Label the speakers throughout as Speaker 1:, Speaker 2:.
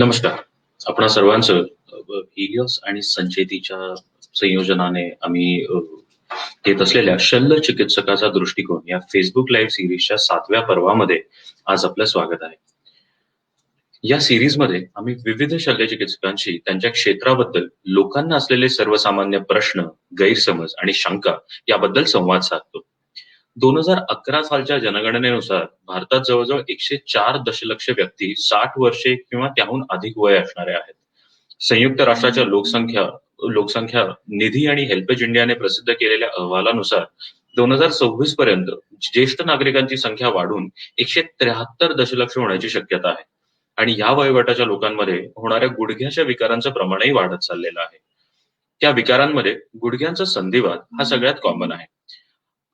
Speaker 1: नमस्कार. आपणा सर्वांचं हिलिओस आणि संचेतीच्या संयोजनाने आम्ही घेत असलेल्या शल्य चिकित्सकाचा दृष्टिकोन या Facebook लाईव्ह सीरीजच्या 7व्या पर्वामध्ये आज आपलं स्वागत आहे. या सीरीजमध्ये आम्ही विविध शल्यचिकित्सकांशी त्यांच्या क्षेत्राबद्दल लोकांना असलेले सर्वसामान्य प्रश्न, गैरसमज आणि शंका याबद्दल संवाद साधतो. 2011 सालच्या जनगणनेनुसार भारतात जवळजवळ 104 दशलक्ष व्यक्ती 60 वर्षे किंवा त्याहून अधिक वय असणारे आहेत. संयुक्त राष्ट्राच्या लोकसंख्या निधी आणि हेल्पेज इंडियाने प्रसिद्ध केलेल्या अहवालानुसार 2026 पर्यंत ज्येष्ठ नागरिकांची संख्या वाढून 173 दशलक्ष होण्याची शक्यता आहे. आणि या वयोगटाच्या लोकांमध्ये होणाऱ्या गुडघ्याच्या विकारांचं प्रमाणही वाढत चाललेलं आहे. त्या विकारांमध्ये गुडघ्यांचा संधिवात हा सगळ्यात कॉमन आहे.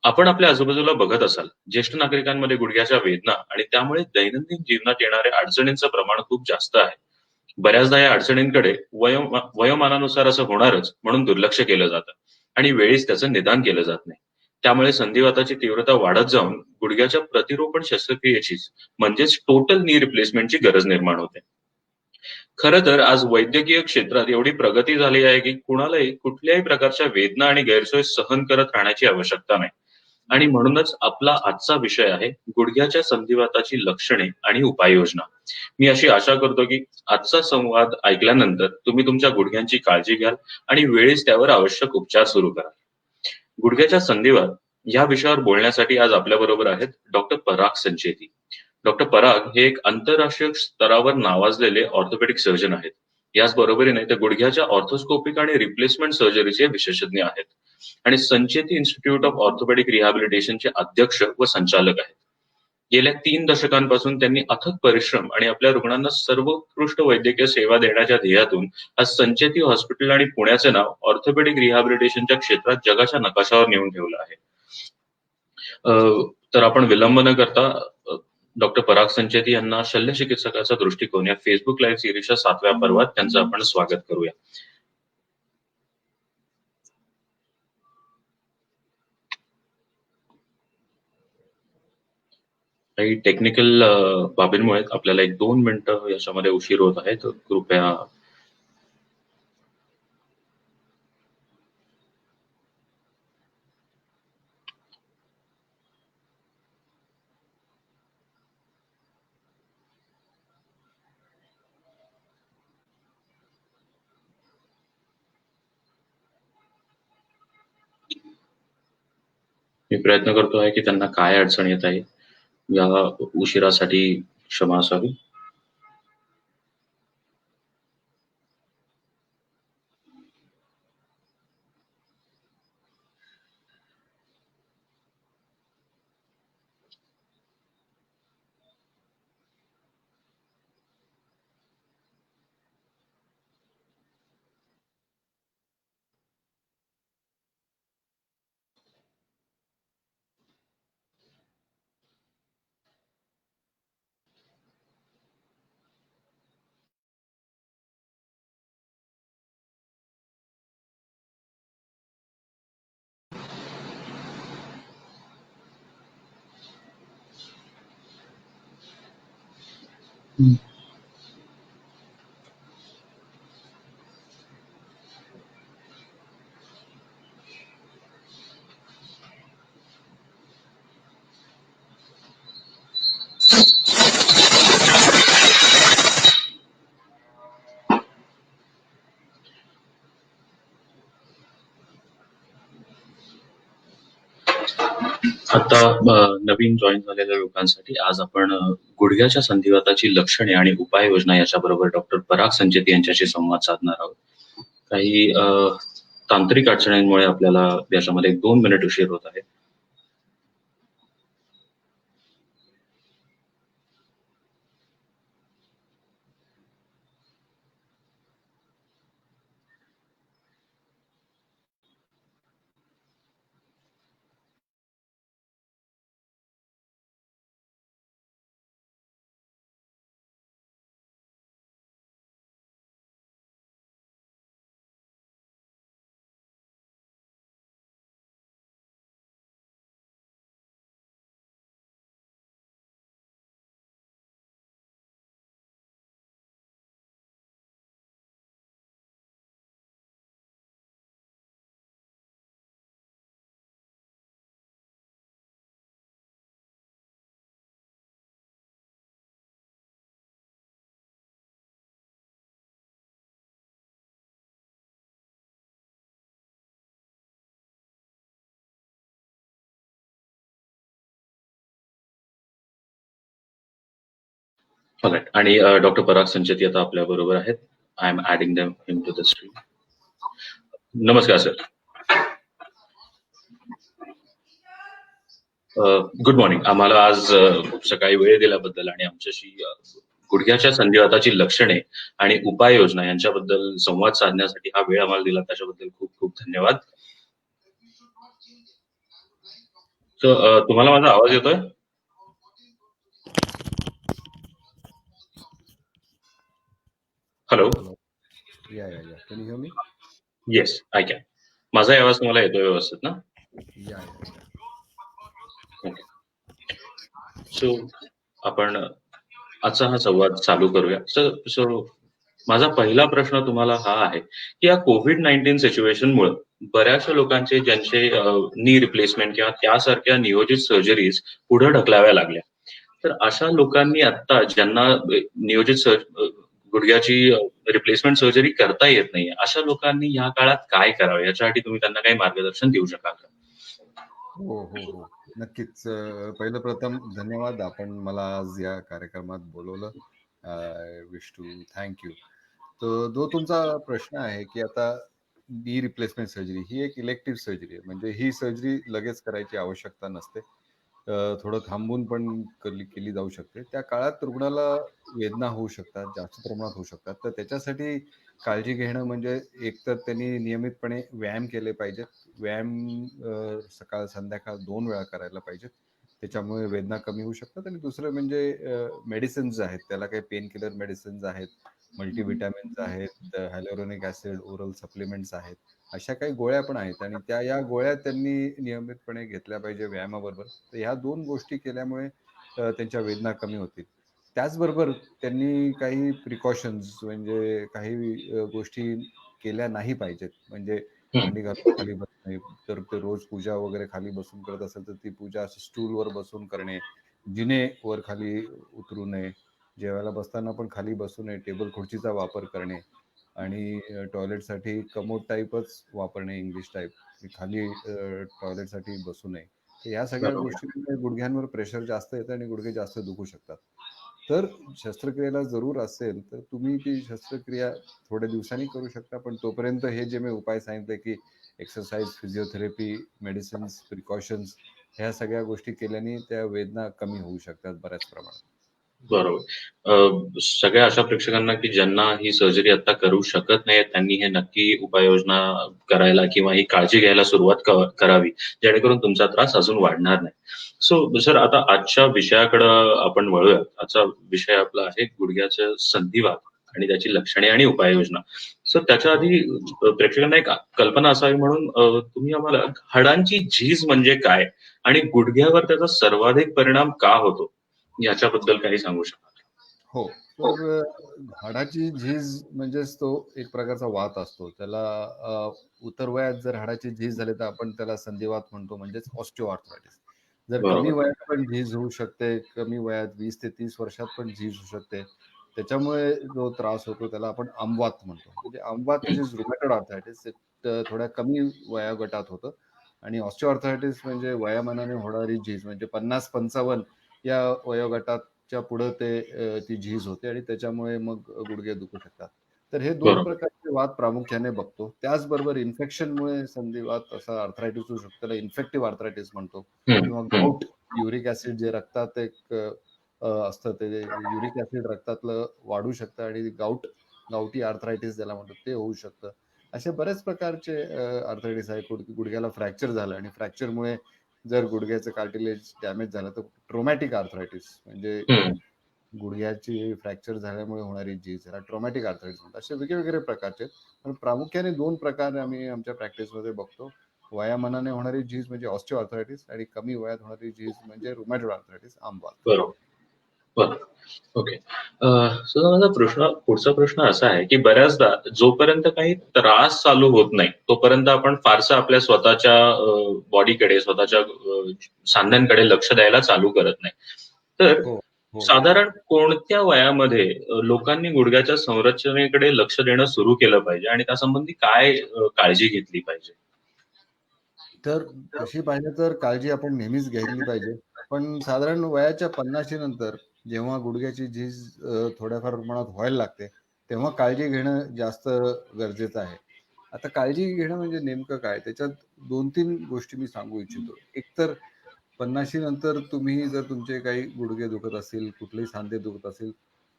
Speaker 1: आपण आपल्या आजूबाजूला बघत असाल, ज्येष्ठ नागरिकांमध्ये गुडघ्याच्या वेदना आणि त्यामुळे दैनंदिन जीवनात येणाऱ्या अडचणींचं प्रमाण खूप जास्त आहे. बऱ्याचदा या अडचणींकडे वयोमानानुसार असं होणारच म्हणून दुर्लक्ष केलं जातं आणि वेळीच त्याचं निदान केलं जात नाही. त्यामुळे संधिवाताची तीव्रता वाढत जाऊन गुडघ्याच्या प्रतिरोपण शस्त्रक्रियेचीच म्हणजेच टोटल नी रिप्लेसमेंटची गरज निर्माण होते. खरं तर आज वैद्यकीय क्षेत्रात एवढी प्रगती झाली आहे की कुणालाही कुठल्याही प्रकारच्या वेदना आणि गैरसोय सहन करत राहण्याची आवश्यकता नाही. आणि म्हणूनच आपला आजचा विषय आहे गुडघ्याच्या संधिवाताची लक्षणे आणि उपाययोजना. मी अशी आशा करतो की आजचा संवाद ऐकल्यानंतर तुम्ही तुमच्या गुडघ्यांची काळजी घ्याल आणि वेळीच त्यावर आवश्यक उपचार सुरू कराल. गुडघ्याच्या संधिवात या विषयावर बोलण्यासाठी आज आपल्याबरोबर आहेत डॉक्टर पराग संचेती. डॉक्टर पराग हे एक आंतरराष्ट्रीय स्तरावर नावाजलेले ऑर्थोपेडिक सर्जन आहेत. याच बरोबरीने ते गुडघ्याच्या ऑर्थोस्कोपिक आणि रिप्लेसमेंट सर्जरीचे विशेषज्ञ आहेत आणि संचेती इन्स्टिट्यूट ऑफ ऑर्थोपेडिक रिहॅबिलिटेशनचे अध्यक्ष व संचालक आहेत. गेल्या 3 दशकांपासून त्यांनी अथक परिश्रम आणि आपल्या रुग्णांना सर्वोत्कृष्ट वैद्यकीय सेवा देण्याच्या ध्येयातून आज संचेती हॉस्पिटल आणि पुण्याचे नाव ऑर्थोपेडिक रिहॅबिलिटेशनच्या क्षेत्रात जगाच्या नकाशावर नेऊन ठेवलं आहे. अ, तर आपण विलंब न करता डॉक्टर पराग संचेती यांना शल्यचिकित्सकाचा दृष्टिकोन या Facebook लाईव्ह सीरीजच्या 7व्या पर्वात त्यांचं आपण स्वागत करूया. काही टेक्निकल बाबींमुळे आपल्याला 1-2 मिनिटं याच्यामध्ये उशीर होत आहे. तर कृपया मी प्रयत्न करतो आहे की त्यांना काय अडचण येत आहे. या उशिरासाठी क्षमा असावी. आता नवीन जॉईन झालेल्या लोकांसाठी आज आपण गुडघ्याच्या संधिवाताची लक्षणे आणि उपाययोजना याच्याबरोबर डॉक्टर पराग संचेती यांच्याशी संवाद साधणार आहोत. काही तांत्रिक अडचणींमुळे आपल्याला याच्यामध्ये 1-2 मिनिट उशीर होत आहे. ऑलराईट. आणि डॉक्टर पराग संचेती आता आपल्या बरोबर आहेत. I am adding them into the stream. नमस्कार सर. Good morning. आम्हाला आज सकाळी वेळ दिल्याबद्दल आणि आमच्याशी गुडघ्याच्या संधिवाताची लक्षणे आणि उपाययोजना यांच्याबद्दल संवाद साधण्यासाठी हा वेळ आम्हाला दिला, त्याच्याबद्दल खूप खूप धन्यवाद. तुम्हाला माझा आवाज येतोय? हॅलो.
Speaker 2: या can you here me?
Speaker 1: Yes, I can. माझा आवाज तुम्हाला येतोय व्यवस्थित ना?
Speaker 2: या
Speaker 1: ओके. सो आपण आजचा हा संवाद चालू करूया. सो माझा पहिला प्रश्न तुम्हाला हा आहे की या COVID-19 सिच्युएशनमुळे बऱ्याचशा लोकांचे ज्यांचे नी रिप्लेसमेंट किंवा त्यासारख्या नियोजित सर्जरीज पुढे ढकलाव्या लागल्या. तर अशा लोकांनी आता ज्यांना नियोजित गुडघ्याची रिप्लेसमेंट सर्जरी करता येत नाही, अशा लोकांनी या काळात काय करावं याच्यासाठी तुम्ही त्यांना काही मार्गदर्शन देऊ शकाल का?
Speaker 2: हो नक्कीच. पहिलं प्रथम धन्यवाद, आपण मला आज या कार्यक्रमात बोलवलं. Wish to thank you. तर जो तुमचा प्रश्न आहे की आता नी रिप्लेसमेंट सर्जरी ही एक इलेक्टिव्ह सर्जरी आहे, म्हणजे ही सर्जरी लगेच करायची आवश्यकता नसते. थोडं थांबून पण केली जाऊ शकते. त्या काळात रुग्णाला वेदना होऊ शकतात, जास्त प्रमाणात होऊ शकतात. तर त्याच्यासाठी काळजी घेणं म्हणजे एकतर त्यांनी नियमितपणे व्यायाम केले पाहिजेत. व्यायाम सकाळ संध्याकाळ 2 वेळा करायला पाहिजेत. त्याच्यामुळे वेदना कमी होऊ शकतात. आणि दुसरं म्हणजे मेडिसिन्स आहेत, त्याला काही पेन किलर मेडिसिन्स आहेत, मल्टीव्हिटॅमिन्स आहेत, हायलोरोनिक ऍसिड, ओरल सप्लिमेंट्स आहेत. अशा काही गोळ्या पण आहेत आणि या गोळ्या त्यांनी नियमितपणे घेतल्या पाहिजे व्यायामाबरोबर. तर ह्या 2 गोष्टी केल्यामुळे त्यांच्या वेदना कमी होतील. त्याचबरोबर त्यांनी काही प्रिकॉशन्स म्हणजे काही गोष्टी केल्या नाही पाहिजेत. म्हणजे मांडी घालून खाली बसणे, तर ते रोज पूजा वगैरे खाली बसून करत असेल तर ती पूजा असं स्टूलवर बसून करणे, जिने वर खाली उतरू नये, जेवायला बसताना पण खाली बसू नये, टेबल खुर्चीचा वापर करणे आणि टॉयलेटसाठी कमोड टाईपच वापरणे, इंग्लिश टाईप, खाली टॉयलेटसाठी बसू नये. तर या सगळ्या
Speaker 1: बरोबर.
Speaker 2: गोष्टींमुळे गुडघ्यांवर प्रेशर जास्त येतं आणि गुडघे जास्त दुखू शकतात. तर शस्त्रक्रियेला जरूर असेल तर तुम्ही ती शस्त्रक्रिया थोड्या दिवसांनी करू शकता, पण तोपर्यंत हे जे मी उपाय सांगितले की एक्सरसाइज, फिजिओथेरपी, मेडिसिन्स, प्रिकॉशन्स, ह्या सगळ्या गोष्टी केल्याने त्या वेदना कमी होऊ शकतात बऱ्याच प्रमाणात.
Speaker 1: बरोबर. सगळ्या अशा प्रेक्षकांना की ज्यांना ही सर्जरी आता करू शकत नाही, त्यांनी हे नक्की उपाययोजना करायला किंवा ही काळजी घ्यायला सुरुवात करावी, जेणेकरून तुमचा त्रास अजून वाढणार नाही. सो सर, आता आजच्या विषयाकडं आपण वळूया. आजचा विषय आपला आहे गुडघ्याचं संधिवात आणि त्याची लक्षणे आणि उपाययोजना. सर, त्याच्या आधी प्रेक्षकांना एक कल्पना असावी म्हणून तुम्ही आम्हाला हाडांची झीज म्हणजे काय आणि गुडघ्यावर त्याचा सर्वाधिक परिणाम का होतो याच्याबद्दल काही सांगू शकाल?
Speaker 2: हो. तर हाडाची झीज म्हणजेच तो एक प्रकारचा वात असतो. त्याला उतर वयात जर हाडाची झीज झाली तर आपण त्याला संधिवात म्हणतो, म्हणजेच ऑस्टिओआर्थरायटिस. जर कमी
Speaker 1: बरोबर.
Speaker 2: वयात पण झीज होऊ शकते, कमी वयात 20 ते 30 वर्षात पण झीज होऊ शकते. त्याच्यामुळे जो त्रास होतो त्याला आपण आमवात म्हणतो. म्हणजे आमवात
Speaker 1: हं.
Speaker 2: इज रुमॅटॉइड आर्थरायटिस, थोड्या कमी वयोगटात होतं. आणि ऑस्टिओआर्थरायटिस म्हणजे वयामानाने होणारी झीज, म्हणजे 50-55 या वयोगटाच्या पुढे ती झीज होते आणि त्याच्यामुळे मग गुडघे दुखू शकतात. तर हे 2
Speaker 1: बरोबर.
Speaker 2: प्रकारचे वात प्रामुख्याने बघतो. त्याचबरोबर इन्फेक्शनमुळे संधिवात असा आर्थरायटिस होऊ शकतो. त्याला इन्फेक्टिव्ह आर्थरायटिस म्हणतो.
Speaker 1: हं,
Speaker 2: किंवा
Speaker 1: हं.
Speaker 2: गाऊट, युरिक ऍसिड जे रक्तात असतं, ते युरिक ऍसिड रक्तातलं वाढू शकतं आणि गावठी आर्थरायटिस ज्याला म्हणतो ते होऊ शकतं. असे बरेच प्रकारचे आर्थरायटिस आहे. गुडघ्याला फ्रॅक्चर झालं आणि फ्रॅक्चरमुळे जर गुडघ्याचं कार्टिलेज डॅमेज झालं तर ट्रोमॅटिक आर्थरायटिस, म्हणजे
Speaker 1: हं.
Speaker 2: गुडघ्याची फ्रॅक्चर झाल्यामुळे होणारी झीज, याला ट्रॉमॅटिक आर्थरायटिस म्हणतात. असे वेगवेगळे प्रकारचे आहेत. पण प्रामुख्याने 2 प्रकार आम्ही आमच्या प्रॅक्टिसमध्ये बघतो. वयामानाने होणारी झीज म्हणजे ऑस्टिओआर्थरायटिस आणि कमी वयात होणारी झीज म्हणजे रुमॅटॉइड आर्थरायटिस, आमवात.
Speaker 1: बरोबर. बरोबर. ओके. सो माझा पुढचा प्रश्न असा आहे, की बऱ्याचदा जोपर्यंत काही त्रास चालू होत नाही, तोपर्यंत आपण फारसं आपल्या स्वतःच्या बॉडीकडे, स्वतःच्या सांध्यांकडे लक्ष द्यायला चालू करत नाही. तर
Speaker 2: हो, हो.
Speaker 1: साधारण कोणत्या वयामध्ये लोकांनी गुडघ्याच्या संरचनेकडे लक्ष देणं सुरू केलं पाहिजे आणि त्यासंबंधी काय काळजी घेतली पाहिजे?
Speaker 2: तर तशी पाहिलं तर काळजी आपण नेहमीच घ्यायला पाहिजे. पण साधारण वयाच्या 50शी नंतर जेव्हा गुडघ्याची झीज थोड्याफार प्रमाणात व्हायला लागते, तेव्हा काळजी घेणं जास्त गरजेचं आहे. आता काळजी घेणं म्हणजे नेमकं काय? त्याच्यात 2-3 गोष्टी मी सांगू इच्छितो. एक तर 50शी नंतर तुम्ही जर तुमचे काही गुडघे दुखत असतील, कुठलेही सांधे दुखत असतील,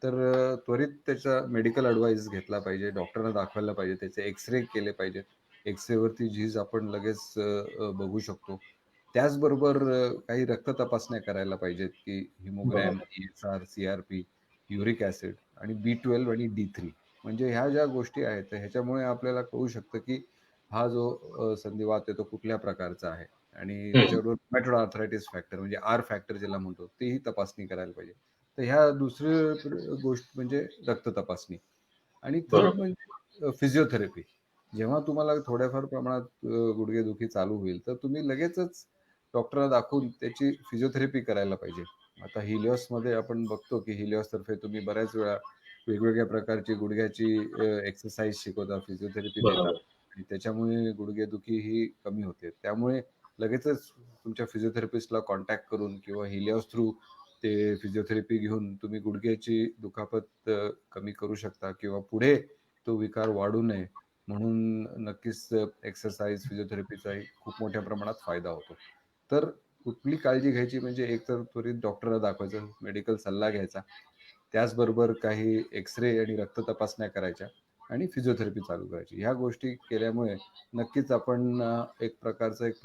Speaker 2: तर त्वरित त्याचा मेडिकल ॲडवाईस घेतला पाहिजे. डॉक्टरला दाखवायला पाहिजे. त्याचे एक्स-रे केले पाहिजेत. एक्स-रेवरती झीज आपण लगेच बघू शकतो. त्याचबरोबर काही रक्त तपासण्या करायला पाहिजेत, की हिमोग्रॅम,
Speaker 1: बरोबर.
Speaker 2: ESR, CRP, युरिक ॲसिड आणि B12 आणि D3 म्हणजे ह्या ज्या गोष्टी आहेत, तर ह्याच्यामुळे आपल्याला कळू शकतं, की हा जो संधिवात आहे तो कुठल्या प्रकारचा आहे आणि
Speaker 1: हं.
Speaker 2: त्याच्याबरोबर रुमॅटॉइड आर्थरायटिस फॅक्टर म्हणजे आर फॅक्टर ज्याला म्हणतो, तेही तपासणी करायला पाहिजे. तर ह्या दुसरी गोष्ट म्हणजे रक्त तपासणी आणि थर्ड
Speaker 1: बरोबर.
Speaker 2: म्हणजे फिजिओथेरपी. जेव्हा तुम्हाला थोड्याफार प्रमाणात गुडघेदुखी चालू होईल, तर तुम्ही लगेचच डॉक्टरला दाखवून त्याची फिजिओथेरपी करायला पाहिजे. आता हिलिओसमध्ये आपण बघतो, की हिलिओसतर्फे तुम्ही बऱ्याच वेळा वेगवेगळ्या प्रकारची गुडघ्याची एक्सरसाइज शिकवतात, फिजिओथेरपी देतात
Speaker 1: बरोबर.
Speaker 2: आणि त्याच्यामुळे गुडघेदुखी ही कमी होते. त्यामुळे लगेचच तुमच्या फिजिओथेरपिस्टला कॉन्टॅक्ट करून किंवा हिलिओस थ्रू ते फिजिओथेरपी घेऊन तुम्ही गुडघ्याची दुखापत कमी करू शकता किंवा पुढे तो विकार वाढू नये म्हणून नक्कीच एक्सरसाइज फिजिओथेरपीचाही खूप मोठ्या प्रमाणात फायदा होतो. तर कुठली काळजी घ्यायची म्हणजे एकतर त्वरित डॉक्टरला दाखवायचं, मेडिकल सल्ला घ्यायचा. त्याचबरोबर काही एक्स-रे आणि रक्त तपासण्या करायच्या आणि फिजिओथेरपी चालू करायची. ह्या गोष्टी केल्यामुळे नक्कीच आपण एक प्रकारचा एक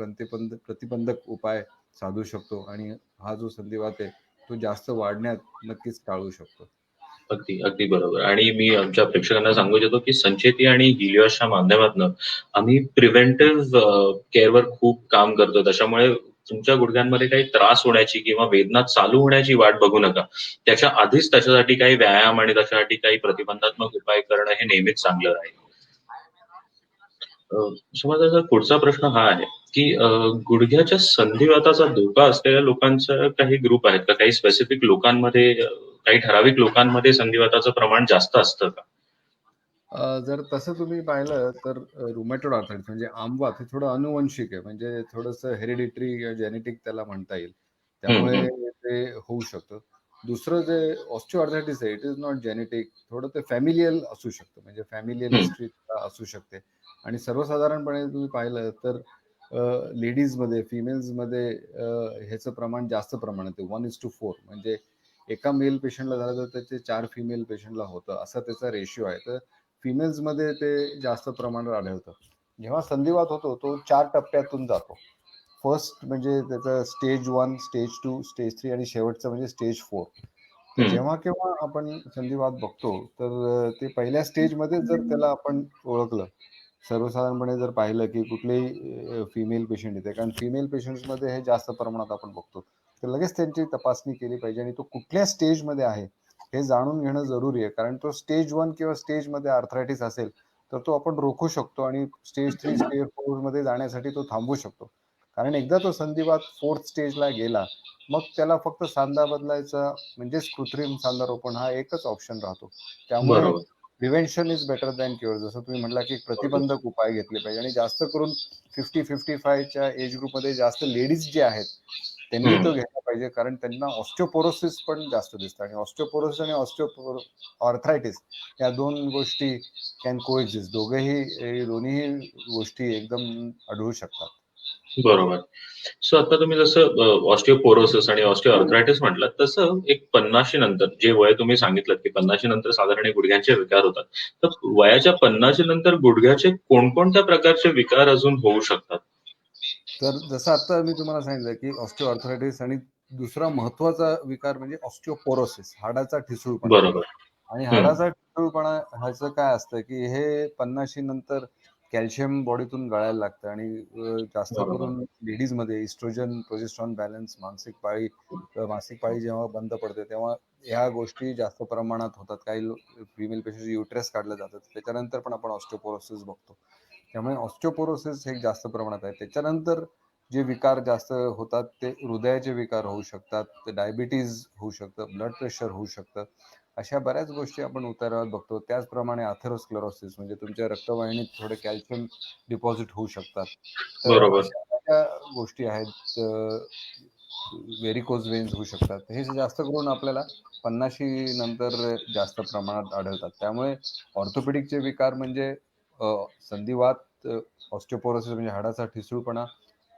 Speaker 2: प्रतिबंधक उपाय साधू शकतो आणि हा जो संधिवात आहे, तो जास्त वाढण्यात नक्कीच टाळू शकतो.
Speaker 1: अगदी, अगदी बरोबर. आणि मी आमच्या प्रेक्षकांना सांगू इच्छितो, की संचेती आणि हिलिओसच्या माध्यमातनं आम्ही प्रिव्हेंटिव्ह केअरवर खूप काम करतो. त्याच्यामुळे तुमच्या गुडघ्यांमध्ये काही त्रास होण्याची किंवा वेदना चालू होण्याची वाट बघू नका. त्याच्या आधीच त्याच्यासाठी काही व्यायाम आणि त्याच्यासाठी काही प्रतिबंधात्मक उपाय करणं हे नेहमीच चांगलं राहील. समाजाचा पुढचा प्रश्न हा आहे, की गुडघ्याच्या संधिवाताचा धोका असलेल्या लोकांचा काही ग्रुप आहेत का? काही स्पेसिफिक लोकांमध्ये काही ठराविक लोकांमध्ये संधिवाताचं प्रमाण जास्त असतं का?
Speaker 2: जर तसं तुम्ही पाहिलं तर रुमॅटॉइड आर्थरायटिस म्हणजे आमवात हे थोडं अनुवंशिक आहे. म्हणजे थोडंसं हेरिडिटरी किंवा जेनेटिक त्याला म्हणता येईल.
Speaker 1: हं,
Speaker 2: त्यामुळे
Speaker 1: हं.
Speaker 2: ते होऊ शकतं. दुसरं जे ऑस्टिओ आर्थरायटिस आहे, इट इज नॉट जेनेटिक. थोडं ते फॅमिलियल असू शकतं. म्हणजे फॅमिलियल
Speaker 1: हं.
Speaker 2: हिस्ट्री असू शकते. आणि सर्वसाधारणपणे तुम्ही पाहिलं तर लेडीजमध्ये, फिमेल्समध्ये ह्याचं प्रमाण जास्त प्रमाणात आहे. 1:4 म्हणजे एका मेल पेशंटला झालं तर त्याचे 4 फिमेल पेशंटला होतं. असा त्याचा रेशिओ आहे. तर फिमेल्समध्ये ते जास्त प्रमाणात आढळतं. जेव्हा संधिवात होतो तो 4 टप्प्यातून जातो. फर्स्ट म्हणजे त्याचं स्टेज 1, स्टेज 2, स्टेज 3 आणि शेवटचं म्हणजे स्टेज 4. तर
Speaker 1: हं.
Speaker 2: जेव्हा केव्हा आपण संधिवात बघतो, तर ते पहिल्या स्टेजमध्ये जर त्याला आपण ओळखलं, सर्वसाधारणपणे जर पाहिलं की कुठलेही फिमेल पेशंट येते, कारण फिमेल पेशंट्समध्ये हे जास्त प्रमाणात आपण बघतो. तर लगेच त्यांची तपासणी केली पाहिजे आणि तो कुठल्या स्टेजमध्ये आहे, हे जाणून घेणं जरुरी आहे. कारण तो स्टेज 1 किंवा स्टेजमध्ये आर्थरायटिस असेल, तर तो आपण रोखू शकतो आणि स्टेज 3, स्टेज 4 मध्ये जाण्यासाठी तो थांबवू शकतो. कारण एकदा तो संधिवात 4th स्टेजला गेला, मग त्याला फक्त सांधा बदलायचा म्हणजेच कृत्रिम सांधारोपण हा एकच ऑप्शन राहतो. त्यामुळे
Speaker 1: बरोबर,
Speaker 2: prevention is better than cure. जसं तुम्ही म्हटला, की
Speaker 1: बरोबर.
Speaker 2: प्रतिबंधक उपाय घेतले पाहिजे आणि जास्त करून 50-55 च्या एज ग्रुपमध्ये जास्त लेडीज जे आहेत, त्यांनी
Speaker 1: हं.
Speaker 2: तो घेतला पाहिजे. कारण त्यांना ऑस्टिओपोरोसिस पण जास्त दिसतं आणि ऑस्टिओपोरोसिस आणि आर्थरायटिस या 2 गोष्टी कॅन कोएक्झिस्ट. दोन्हीही गोष्टी एकदम आढळू शकतात.
Speaker 1: बरोबर. सो आता तुम्ही जसं ऑस्टिओपोरोसिस आणि ऑस्टिओआर्थरायटिस म्हटलात, तसं एक 50शी नंतर जे वय तुम्ही सांगितलंत, की 50शी नंतर साधारण हे गुडघ्यांचे विकार होतात. तर वयाच्या 50शी नंतर गुडघ्याचे कोणकोणत्या प्रकारचे विकार अजून होऊ शकतात?
Speaker 2: तर जसं आता मी तुम्हाला सांगितलं, की ऑस्टिओआर्थरायटिस आणि दुसरा महत्त्वाचा विकार म्हणजे ऑस्टिओपोरोसिस, हाडाचा ठिसूळपणा.
Speaker 1: बरोबर.
Speaker 2: आणि
Speaker 1: हं.
Speaker 2: हाडाचा ठिसूळपणा ह्याचं काय असतं, की हे 50शी नंतर कॅल्शियम बॉडीतून गळायला लागतं आणि जास्त
Speaker 1: बरोबर.
Speaker 2: करून लेडीजमध्ये इस्ट्रोजन, प्रोजेस्टेरॉन बॅलन्स, मासिक पाळी जेव्हा बंद पडते, तेव्हा ह्या गोष्टी जास्त प्रमाणात होतात. काही फिमेल पेशंटचे युटरस काढलं जातं. त्याच्यानंतर पण आपण ऑस्टिओपोरोसिस बघतो. त्यामुळे ऑस्टिओपोरोसिस हे जास्त प्रमाणात आहे. त्याच्यानंतर जे विकार जास्त होतात, ते हृदयाचे विकार होऊ शकतात, ते डायबिटीज होऊ शकतं, ब्लड प्रेशर होऊ शकतं. अशा बऱ्याच गोष्टी आपण उतारावर बघतो. त्याचप्रमाणे अथेरोस्क्लेरोसिस म्हणजे तुमच्या रक्तवाहिनीत थोडे कॅल्शियम डिपॉझिट होऊ शकतात. तर
Speaker 1: बरोबर.
Speaker 2: अशा ज्या गोष्टी आहेत व्हेरिकोज वेन्स होऊ शकतात. हे जास्त करून आपल्याला 50 नंतर जास्त प्रमाणात आढळतात. त्यामुळे ऑर्थोपेडिकचे विकार म्हणजे संधिवात, ऑस्टिओपोरोसिस म्हणजे हाडाचा ठिसूळपणा,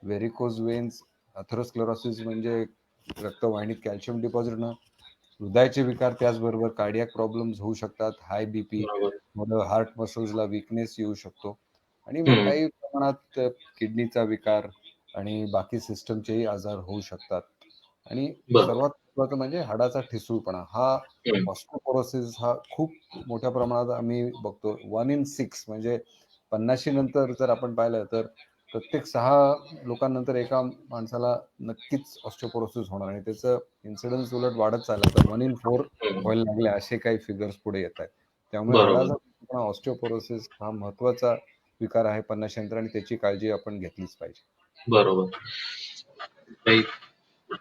Speaker 2: व्हेरिकोज वेन्स, अथेरोस्क्लेरोसिस म्हणजे रक्तवाहिनीत कॅल्शियम डिपॉझिट होणं, हृदयाचे विकार, त्याचबरोबर कार्डियाक प्रॉब्लेम्स होऊ शकतात, हाय बीपी,
Speaker 1: बरोबर.
Speaker 2: हार्ट मसल्सला वीकनेस येऊ शकतो आणि मग
Speaker 1: हम्म.
Speaker 2: काही प्रमाणात किडनीचा विकार आणि बाकी सिस्टमचेही आजार होऊ शकतात. आणि
Speaker 1: बरोबर.
Speaker 2: सर्वात महत्त्वाचं म्हणजे हाडाचा ठिसूळपणा हा
Speaker 1: हम्म.
Speaker 2: ऑस्टिओपोरोसिस हा खूप मोठ्या प्रमाणात आम्ही बघतो. 1 in 6 म्हणजे 50 नंतर जर आपण पाहिलं तर प्रत्येक 6 लोकांनंतर एका माणसाला नक्कीच ऑस्टिओपोरोसिस होणार आणि त्याचं इन्सिडन्स उलट वाढत चाललं तर 1 in 4
Speaker 1: हम्म.
Speaker 2: व्हायला लागले असे काही फिगर्स पुढे येत आहेत. त्यामुळे
Speaker 1: बरोबर.
Speaker 2: हाडाचा ऑस्टिओपोरोसिस हा महत्त्वाचा विकार आहे 50 नंतर आणि त्याची काळजी आपण घेतलीच पाहिजे.
Speaker 1: बरोबर.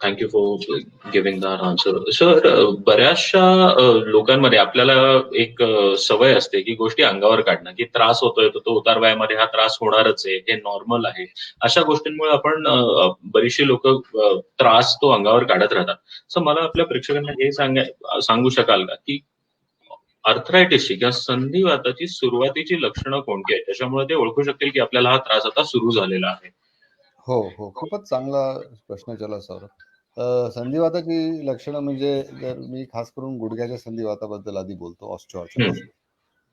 Speaker 1: Thank you for giving that answer. Sir, बऱ्याचशा लोकांमध्ये आपल्याला एक सवय असते की गोष्टी अंगावर काढणं, की त्रास होतोय तर तो उतारवयामध्ये हा त्रास होणारच आहे, हे नॉर्मल आहे. अशा गोष्टींमुळे आपण बरीचशी लोक त्रास तो अंगावर काढत राहतात. सो मला आपल्या प्रेक्षकांना हे सांगू शकाल का की आर्थरायटिसची किंवा संधिवाताची सुरुवातीची लक्षणं कोणती आहेत, त्याच्यामुळे ते ओळखू शकतील की आपल्याला हा त्रास आता सुरू झालेला आहे?
Speaker 2: हो, हो. खूपच चांगला प्रश्न विचारला सौरभ. संधिवाताची लक्षणं म्हणजे जर मी खास करून गुडघ्याच्या संधिवाताबद्दल आधी बोलतो, ऑस्टिओआर्थरायटिस.
Speaker 1: हम्म.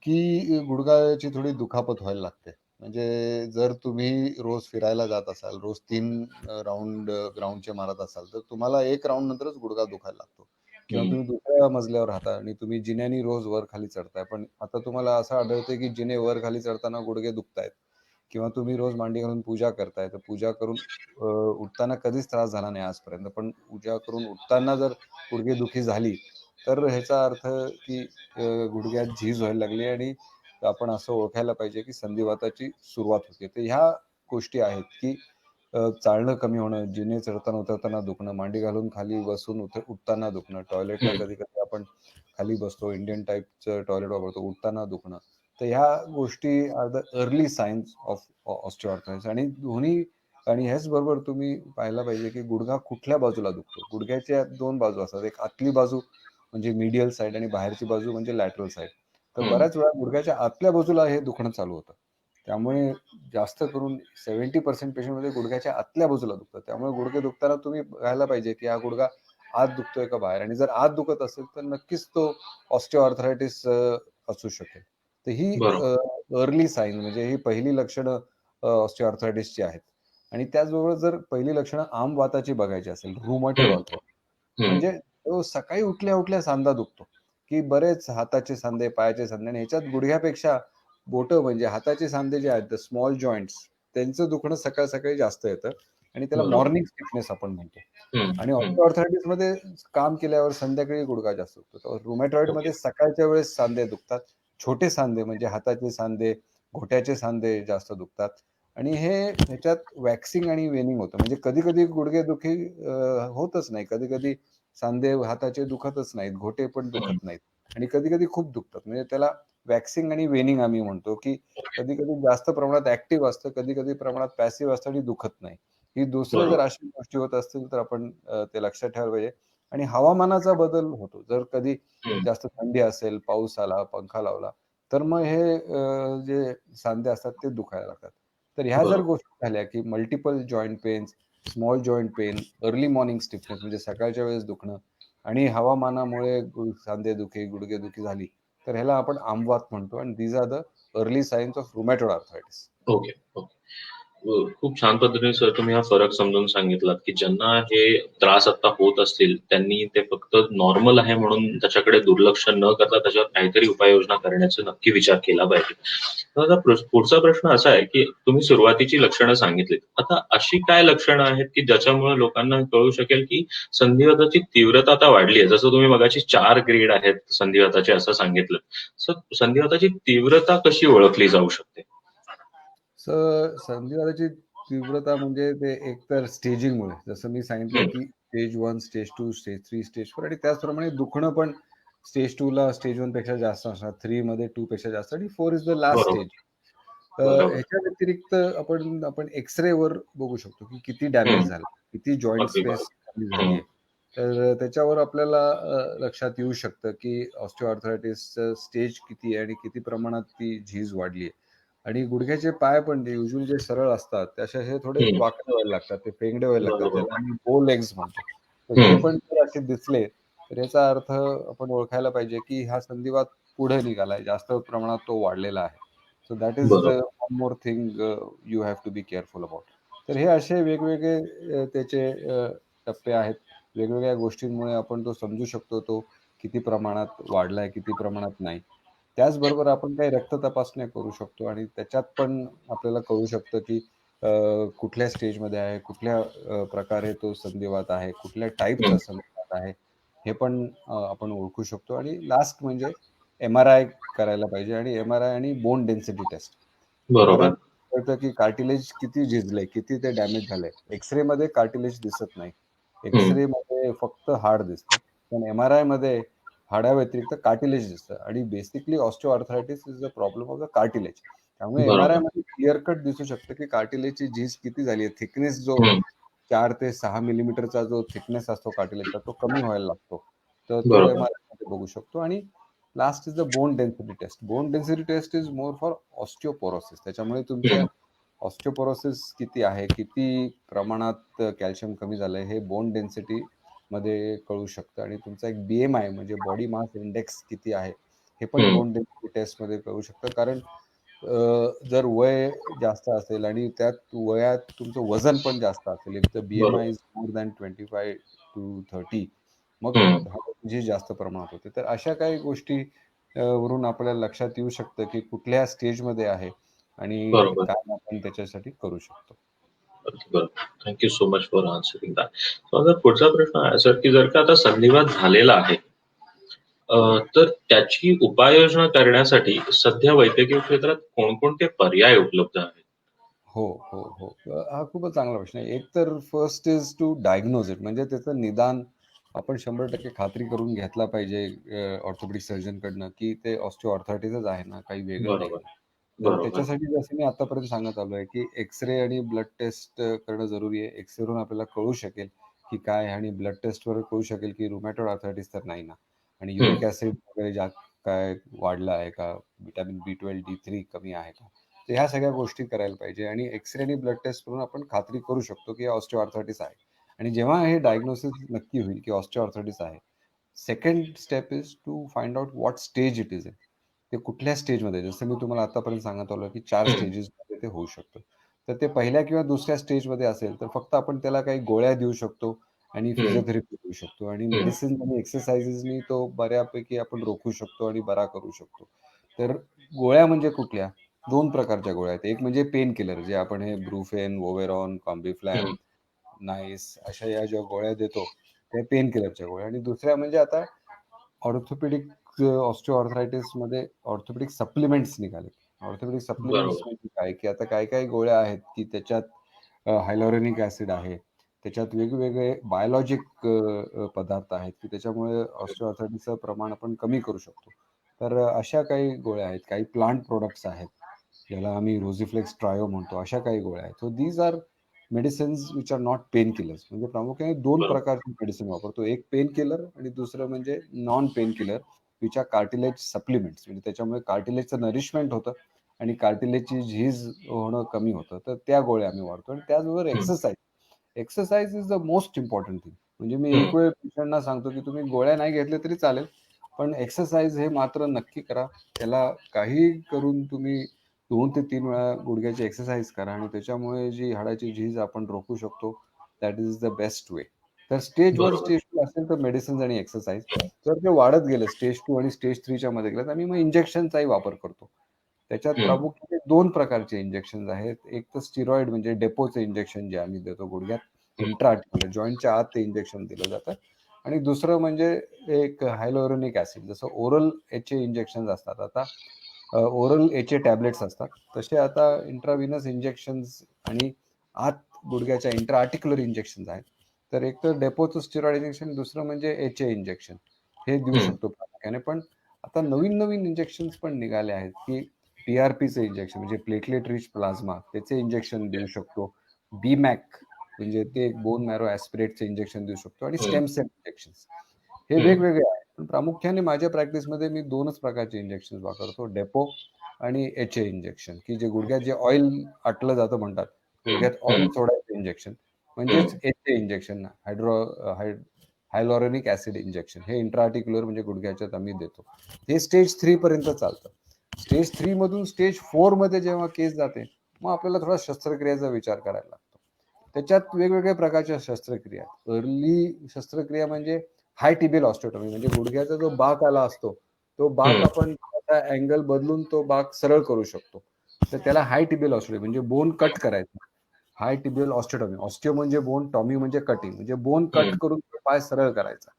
Speaker 2: की गुडघ्याची थोडी दुखापत व्हायला लागते. म्हणजे जर तुम्ही रोज फिरायला जात असाल, रोज 3 राउंड ग्राउंडचे मारत असाल, तर तुम्हाला 1 राउंड नंतरच गुडघा दुखायला लागतो. किंवा
Speaker 1: हम्म.
Speaker 2: तुम्ही दुसऱ्या मजल्यावर राहता आणि तुम्ही जिन्यानी रोज वर-खाली चढताय. पण आता तुम्हाला असं आढळतंय की जिने वर-खाली चढताना गुडघे दुखतायत. किंवा तुम्ही रोज मांडी घालून पूजा करताय, तर पूजा करून उठताना कधीच त्रास झाला नाही आजपर्यंत. पण पूजा करून उठताना जर गुडघेदुखी झाली, तर ह्याचा अर्थ की गुडघ्यात झीज व्हायला लागली आणि आपण असं ओळखायला पाहिजे की संधिवाताची सुरुवात होते. तर ह्या गोष्टी आहेत की चालणं कमी होणं, जिने चढताना उतरताना दुखणं, मांडी घालून खाली बसून उठताना दुखणं, टॉयलेटला
Speaker 1: हम्म.
Speaker 2: कधी-कधी आपण खाली बसतो, इंडियन टाइपचं टॉयलेट वापरतो, उठताना दुखणं. तर ह्या गोष्टी are the early signs of osteoarthritis आणि दोन्ही आणि ह्याच बरोबर तुम्ही पाहायला पाहिजे की गुडघा कुठल्या बाजूला दुखतो. गुडघ्याच्या 2 बाजू असतात. एक आतली बाजू म्हणजे मीडियल साइड आणि बाहेरची बाजू म्हणजे लॅटरल साइड. तर
Speaker 1: हम्म.
Speaker 2: बऱ्याच वेळा गुडघ्याच्या आतल्या बाजूला हे दुखणं चालू होतं. त्यामुळे जास्त करून 70% पेशंटमध्ये गुडघ्याच्या आतल्या बाजूला दुखतं. त्यामुळे गुडघे दुखताना तुम्ही बघायला पाहिजे की हा गुडघा आत दुखतोय का बाहेर आणि जर आत दुखत असेल तर नक्कीच तो ऑस्टिओआर्थरायटिस असू शकेल. तर ही
Speaker 1: बरोबर.
Speaker 2: अर्ली साइन म्हणजे ही पहिली लक्षणं ऑस्टिओआर्थरायटिसची आहेत. आणि त्याचबरोबर जर पहिली लक्षणं आम वाताची बघायची असेल, रुमॅटॉइड
Speaker 1: हम्म.
Speaker 2: आर्थरायटिस
Speaker 1: हम्म.
Speaker 2: म्हणजे तो सकाळी उठल्या-उठल्या सांधा दुखतो, की बरेच हाताचे सांधे, पायाचे सांधे आणि ह्याच्यात गुडघ्यापेक्षा बोटं म्हणजे हाताचे सांधे जे आहेत, स्मॉल जॉइंट्स त्यांचं दुखणं सकाळ-सकाळी जास्त येतं आणि त्याला
Speaker 1: बरोबर.
Speaker 2: मॉर्निंग स्टिफनेस आपण म्हणतो.
Speaker 1: हम्म.
Speaker 2: आणि
Speaker 1: हम्म.
Speaker 2: ऑस्टिओआर्थरायटिसमध्ये काम केल्यावर संध्याकाळी गुडघा जास्त दुखतो.
Speaker 1: ओके.
Speaker 2: रुमॅटॉइडमध्ये सकाळच्या वेळेस सांधे दुखतात. छोटे सांधे म्हणजे हाताचे सांधे, घोट्याचे सांधे जास्त दुखतात आणि ह्याच्यात वॅक्सिंग आणि वेनिंग होतं. म्हणजे कधी-कधी गुडघेदुखी होतच नाही. कधी-कधी सांधे हाताचे दुखतच नाहीत, घोटे पण
Speaker 1: हम्म.
Speaker 2: दुखत नाहीत आणि कधी-कधी खूप दुखतात. म्हणजे त्याला वॅक्सिंग आणि वेनिंग आम्ही म्हणतो, की कधी-कधी जास्त प्रमाणात ॲक्टिव्ह असतं, कधी-कधी प्रमाणात पॅसिव्ह असतं आणि दुखत नाही. ही दुसरं जर
Speaker 1: बरोबर.
Speaker 2: अशा गोष्टी होत असतील तर आपण ते लक्षात ठेवायला पाहिजे आणि हवामानाचा बदल होतो. जर कधी
Speaker 1: हम्म.
Speaker 2: जास्त थंडी असेल, पाऊस आला, पंखा लावला, तर मग हे जे सांधे असतात ते दुखायला लागतात. तर ह्या जर
Speaker 1: बरोबर.
Speaker 2: गोष्टी झाल्या, की multiple joint pains, small joint pain, early morning stiffness म्हणजे सकाळच्या वेळेस दुखणं आणि हवामानामुळे सांधेदुखी, गुडघेदुखी झाली, तर ह्याला आपण आमवात म्हणतो आणि these are the early signs of rheumatoid arthritis.
Speaker 1: Okay. Okay. खूप छान पद्धतीने सर तुम्ही हा फरक समजावून सांगितलात, की ज्यांना हे त्रास आता होत असतील, त्यांनी ते फक्त नॉर्मल आहे म्हणून त्याच्याकडे दुर्लक्ष न करता त्याच्यावर काहीतरी उपाययोजना करण्याचा नक्की विचार केला पाहिजे. तर आता पुढचा प्रश्न असा आहे, की तुम्ही सुरुवातीची लक्षणं सांगितलीत. आता अशी काय लक्षणं आहेत, की ज्याच्यामुळे लोकांना कळू शकेल, की संधिवाताची तीव्रता आता वाढली आहे? जसं तुम्ही मगाशी 4 ग्रेड आहेत संधिवाताचे असं सांगितलं. सर, संधिवाताची तीव्रता कशी ओळखली जाऊ शकते?
Speaker 2: संधिवाताची तीव्रता म्हणजे ते एकतर स्टेजिंगमुळे जसं मी सांगितलं,
Speaker 1: हं.
Speaker 2: की स्टेज 1, स्टेज 2, स्टेज 3, स्टेज 4 आणि त्याचप्रमाणे दुखणं पण स्टेज 2 ला स्टेज 1 पेक्षा जास्त असणार, 3 मध्ये 2 पेक्षा जास्त आणि 4 इज द लास्ट
Speaker 1: बरोबर.
Speaker 2: स्टेज.
Speaker 1: बरोबर.
Speaker 2: ह्याच्या व्यतिरिक्त आपण एक्स-रेवर बघू शकतो, की किती
Speaker 1: हं.
Speaker 2: डॅमेज झालं, किती जॉइंट
Speaker 1: अगदी
Speaker 2: स्पेस
Speaker 1: बरोबर.
Speaker 2: चांगली झाली आहे. तर त्याच्यावर आपल्याला लक्षात येऊ शकतं की ऑस्टिओआर्थरायटिसचं स्टेज किती आहे आणि किती प्रमाणात ती झीज वाढली आहे. आणि गुडघ्याचे पाय पण जे युजली जे सरळ असतात ते असे थोडे
Speaker 1: हम्म.
Speaker 2: वाकडे व्हायला लागतात, ते पेंगडे व्हायला लागतात,
Speaker 1: बरोबर.
Speaker 2: ज्याला आम्ही बो लेग्स म्हणतो. तर ते
Speaker 1: हम्म.
Speaker 2: पण जर असे दिसले तर याचा अर्थ आपण ओळखायला पाहिजे की हा संधिवात पुढे निघालाय, जास्त प्रमाणात तो वाढलेला आहे. सो दॅट इज
Speaker 1: बरोबर.
Speaker 2: One more thing you have to be careful about. तर हे असे वेगवेगळे त्याचे टप्पे आहेत. वेगवेगळ्या गोष्टींमुळे आपण तो समजू शकतो, तो किती प्रमाणात वाढलाय, किती प्रमाणात नाही. त्याचबरोबर आपण काही रक्त तपासण्या करू शकतो आणि त्याच्यात पण आपल्याला कळू शकतं की कुठल्या स्टेजमध्ये आहे, कुठल्या प्रकारे तो संधिवात आहे, कुठल्या टाईपचा
Speaker 1: हम्म.
Speaker 2: संधिवात आहे, हे पण आपण ओळखू शकतो. आणि लास्ट म्हणजे एम-आर-आय करायला पाहिजे आणि एम-आर-आय आणि बोन डेन्सिटी टेस्ट. एम-आर-आय
Speaker 1: बरोबर.
Speaker 2: कळतं की कार्टिलेज किती झिजलंय, किती ते डॅमेज झालंय. एक्स-रेमध्ये कार्टिलेज दिसत नाही.
Speaker 1: हम्म.
Speaker 2: एक्स-रेमध्ये फक्त हाड दिसतं. पण एम-आर-आयमध्ये हाडाव्यतिरिक्त कार्टिलेज दिसतं आणि basically osteoarthritis is a problem of the cartilage. त्यामुळे
Speaker 1: बरोबर.
Speaker 2: एम-आर-आयमध्ये क्लिअर कट दिसू शकतं की कार्टिलेजची झीज किती झाली आहे. थिकनेस जो
Speaker 1: हम्म.
Speaker 2: 4 ते 6 मिलीमीटरचा जो थिकनेस असतो कार्टिलेजचा, तो कमी व्हायला लागतो. तर तो
Speaker 1: बरोबर.
Speaker 2: एम-आर-आयमध्ये बघू शकतो. आणि last is the bone density test. Bone density test is more for osteoporosis. त्याच्यामुळे तुमच्या
Speaker 1: हम्म.
Speaker 2: ऑस्टिओपोरोसिस किती आहे, किती प्रमाणात कॅल्शियम कमी झालंय, हे बोन डेन्सिटी मध्ये कळू शकतं. आणि तुमचा एक BMI म्हणजे बॉडी मास इंडेक्स किती आहे, हे पण
Speaker 1: हम्म.
Speaker 2: बोन डेन्सिटी टेस्टमध्ये कळू शकतं. कारण जर वय जास्त असेल आणि त्यात वयात तुमचं वजन पण जास्त असेल, इफ द BMI
Speaker 1: बरोबर.
Speaker 2: इज मोर दॅन 25 to 30, मग
Speaker 1: हम्म.
Speaker 2: जी जास्त प्रमाणात होते. तर अशा काही गोष्टी वरून आपल्याला लक्षात येऊ शकतं की कुठल्या स्टेजमध्ये आहे आणि
Speaker 1: बरोबर.
Speaker 2: काय आपण त्याच्यासाठी करू शकतो.
Speaker 1: बरोबर. Thank you so much for answering that. माझा पुढचा प्रश्न आहे सर, की जर का आता संधिवात झालेला आहे, तर त्याची उपाययोजना करण्यासाठी सध्या वैद्यकीय क्षेत्रात कोणकोणते पर्याय उपलब्ध आहेत?
Speaker 2: हो, हो, हो. हा खूपच चांगला प्रश्न आहे. एक तर first is to diagnose it, म्हणजे त्याचं निदान आपण 100% खात्री करून घेतला पाहिजे ऑर्थोपेडिक सर्जनकडनं की ते ऑस्टिओआर्थरायटिसच आहे ना, काही वेगळं
Speaker 1: बरोबर.
Speaker 2: नाहीये. तर
Speaker 1: बरोबर.
Speaker 2: त्याच्यासाठी जसं मी आतापर्यंत सांगत आलोय की एक्स-रे आणि ब्लड टेस्ट करणं जरुरी आहे. एक्स-रेवरून आपल्याला कळू शकेल की काय आहे आणि ब्लड टेस्टवर कळू शकेल की रुमॅटॉइड आर्थरायटिस तर नाही ना. आणि युरिक
Speaker 1: हम्म.
Speaker 2: ॲसिड वगैरे काय वाढला आहे का? व्हिटॅमिन B12, D3 कमी आहे का? तर ह्या सगळ्या गोष्टी करायला पाहिजे आणि एक्स-रे आणि ब्लड टेस्ट करून आपण खात्री करू शकतो की ऑस्टिओआर्थरायटिस आहे. आणि जेव्हा हे डायग्नोसिस नक्की होईल की ऑस्टिओआर्थरायटिस आहे, second step is to find out what stage it is in. ते कुठल्या स्टेजमध्ये, जसं मी तुम्हाला आतापर्यंत सांगत आलो की 4
Speaker 1: हम्म.
Speaker 2: स्टेजेसमध्ये ते होऊ शकतं. तर ते पहिल्या किंवा दुसऱ्या स्टेजमध्ये असेल तर फक्त आपण त्याला काही गोळ्या देऊ शकतो आणि
Speaker 1: हम्म.
Speaker 2: फिजिओथेरपी देऊ शकतो आणि
Speaker 1: हम्म.
Speaker 2: मेडिसिन आणि एक्सरसाइजेसनी तो बऱ्यापैकी आपण रोखू शकतो आणि बरा करू शकतो. तर गोळ्या म्हणजे कुठल्या? 2 प्रकारच्या गोळ्या आहेत. एक म्हणजे पेन किलर, जे आपण हे ब्रुफेन, वोवेरॉन, कॉम्बिफ्लॅम,
Speaker 1: हम्म.
Speaker 2: नाईस अशा या ज्या गोळ्या देतो, त्या पेन किलरच्या गोळ्या. आणि दुसऱ्या म्हणजे आता ऑर्थोपेडिक ऑस्टिओआर्थरायटिसमध्ये ऑर्थोपेडिक सप्लिमेंट्स निघाले. ऑर्थोपेडिक सप्लिमेंट्स
Speaker 1: बरोबर.
Speaker 2: म्हणजे काय, की आता काही गोळ्या आहेत, की त्याच्यात हायलोरोनिक ॲसिड आहे. त्याच्यात वेगवेगळे बायोलॉजिक पदार्थ आहेत, की त्याच्यामुळे ऑस्टिओआर्थरायटिसचं प्रमाण आपण कमी करू शकतो. तर अशा काही गोळ्या आहेत. काही प्लांट प्रॉडक्ट्स आहेत, ज्याला आम्ही रोझीफ्लेक्स ट्रायो म्हणतो. अशा काही गोळ्या आहेत. So these are medicines which are not pain killers. म्हणजे प्रामुख्याने 2
Speaker 1: बरोबर.
Speaker 2: प्रकारची मेडिसिन वापरतो. एक पेन किलर आणि दुसरं म्हणजे non pain killer which are cartilage supplements. म्हणजे त्याच्यामुळे कार्टिलेजचं नरिशमेंट होतं आणि कार्टिलेजची झीज होणं कमी होतं. तर त्या गोळ्या आम्ही वापरतो. आणि त्याचबरोबर
Speaker 1: हम्म.
Speaker 2: Exercise. Exercise is the most important thing. म्हणजे मी
Speaker 1: हम्म.
Speaker 2: एक वेळ पेशंटना सांगतो, की तुम्ही गोळ्या नाही घेतल्या तरी चालेल, पण एक्सरसाइज हे मात्र नक्की करा. त्याला काहीही करून तुम्ही 2 ते 3 वेळा गुडघ्याची एक्सरसाइज करा आणि त्याच्यामुळे जी हाडाची झीज आपण रोखू शकतो. That is the best way. तर स्टेज 1,
Speaker 1: बरोबर.
Speaker 2: स्टेज 2 असेल तर मेडिसिन्स आणि एक्सरसाइज. जर ते वाढत गेलं स्टेज 2 आणि स्टेज 3 च्या मध्ये गेलं, तर आम्ही मग इंजेक्शनचाही वापर करतो. त्याच्यात
Speaker 1: हम्म.
Speaker 2: प्रामुख्याने 2 प्रकारचे इंजेक्शन्स आहेत. एक तर स्टिरॉइड म्हणजे डेपोचं इंजेक्शन जे आम्ही देतो गुडघ्यात. इंट्राआर्टिक्युलर जॉइंटच्या आत ते इंजेक्शन दिलं जातं. आणि दुसरं म्हणजे एक हायलोरोनिक ॲसिड, जसं ओरल याचे इंजेक्शन्स असतात. आता ओरल याचे टॅबलेट्स असतात. तसे आता इंट्राव्हिनस इंजेक्शन्स आणि आत गुडघ्याच्या इंट्राआर्टिक्युलर इंजेक्शन्स आहेत. तर एक तर डेपोचं स्टिरॉइड इंजेक्शन, दुसरं म्हणजे एचए इंजेक्शन. हे देऊ
Speaker 1: हम्म.
Speaker 2: शकतो प्रामुख्याने. पण आता नवीन इंजेक्शन्स पण निघाले आहेत, की PRPचं इंजेक्शन म्हणजे प्लेटलेट रिच प्लाझ्मा, त्याचे इंजेक्शन देऊ शकतो. BMAC म्हणजे ते एक बोन मॅरो ॲस्पिरेटचं इंजेक्शन देऊ शकतो आणि
Speaker 1: हम्म.
Speaker 2: स्टेम सेल इंजेक्शन हे वेगवेगळे आहेत. पण प्रामुख्याने माझ्या प्रॅक्टिसमध्ये मी 2च प्रकारचे इंजेक्शन वापरतो, डेपो आणि HA इंजेक्शन, की जे गुडघ्यात जे ऑइल आटलं जातं म्हणतात, गुडघ्यात ऑइल सोडायचं इंजेक्शन म्हणजेच HA इंजेक्शन, हायलोरॉनिक ऍसिड इंजेक्शन. हे इंट्राआर्टिक्युलर म्हणजे गुडघ्याच्यात आम्ही देतो. हे स्टेज 3 पर्यंत चालतं. स्टेज 3 मधून स्टेज 4 मध्ये जेव्हा केस जाते, मग आपल्याला थोडा शस्त्रक्रियेचा विचार करायला लागतो. त्याच्यात वेगवेगळ्या प्रकारच्या शस्त्रक्रिया. अर्ली शस्त्रक्रिया म्हणजे हाय टिबियल ऑस्टिओटॉमी, म्हणजे गुडघ्याचा जो बाक आला असतो, तो बाक आपण अँगल बदलून तो बाक सरळ करू शकतो. तर त्याला हाय टिबियल ऑस्टिओटॉमी म्हणजे बोन कट करायचं. हाय टिबियल ऑस्टिओटॉमी, ऑस्टिओ म्हणजे बोन, टॉमी म्हणजे कटिंग, म्हणजे बोन कट करून पाय सरळ करायचा.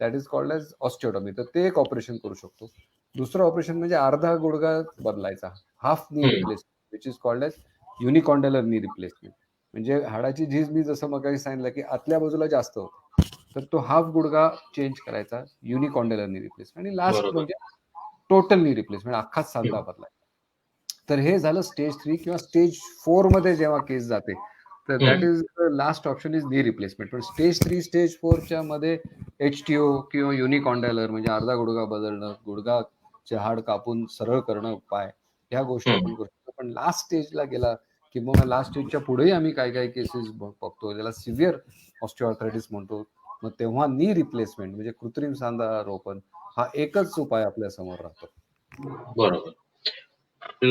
Speaker 2: That is called as osteotomy. तर ते एक ऑपरेशन करू शकतो. दुसरं ऑपरेशन म्हणजे अर्धा गुडघा बदलायचा, half knee replacement, which is called as unicondylar knee replacement. म्हणजे हाडाची झीज मी जसं मग सांगितलं की आतल्या बाजूला जास्त होतो, तर तो हाफ गुडघा चेंज करायचा, युनिकॉन्डेलर नी रिप्लेसमेंट. आणि लास्ट म्हणजे टोटल नी रिप्लेसमेंट, अख्खाच सांधा बदलायचा. तर हे झालं स्टेज 3 किंवा स्टेज 4 मध्ये जेव्हा केस जाते, तर that is last option is knee replacement. पण स्टेज 3 स्टेज 4च्या मध्ये HTO किंवा युनिकॉन्डेलर म्हणजे अर्धा गुडघा बदलणं, गुडघाचे हाड कापून सरळ करणं पाय, ह्या गोष्टी आपण करू शकतो. पण लास्ट स्टेजला गेला की मग लास्ट स्टेजच्या पुढेही आम्ही काय काय केसेस बघतो, ज्याला सिव्हिअर ऑस्टिओआर्थरायटिस म्हणतो. मग तेव्हा नी रिप्लेसमेंट म्हणजे कृत्रिम सांधा रोपण हा एकच उपाय आपल्या समोर राहतो.
Speaker 1: बरोबर.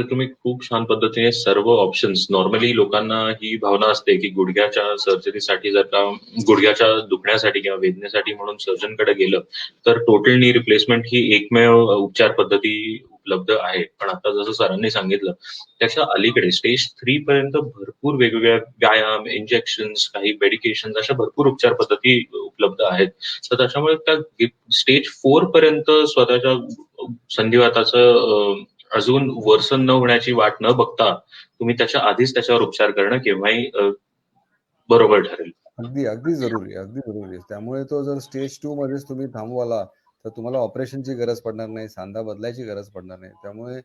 Speaker 1: तुम्ही खूप छान पद्धतीने सर्व ऑप्शन्स, नॉर्मली लोकांना ही भावना असते की गुडघ्याच्या सर्जरीसाठी जर का गुडघ्याच्या दुखण्यासाठी किंवा वेदनेसाठी म्हणून सर्जनकडे गेलं तर टोटल नी रिप्लेसमेंट ही एकमेव उपचार पद्धती उपलब्ध आहे. पण आता जसं सरांनी सांगितलं त्याच्या अलीकडे स्टेज 3 पर्यंत भरपूर वेगवेगळ्या व्यायाम, इंजेक्शन्स, काही मेडिकेशन अशा भरपूर उपचार पद्धती उपलब्ध आहेत. तर त्याच्यामुळे त्या स्टेज 4 पर्यंत स्वतःच्या संधिवाताचं अजून वर्सन न होण्याची वाट न बघता तुम्ही त्याच्या आधीच त्याच्यावर उपचार करणं केव्हाही बरोबर ठरेल.
Speaker 2: अगदी अगदी जरुरी आहे, अगदी जरुरी आहे. त्यामुळे तो जर स्टेज 2 मध्येच तुम्ही थांबवला तर तुम्हाला ऑपरेशनची गरज पडणार नाही, सांधा बदलायची गरज पडणार नाही. त्यामुळे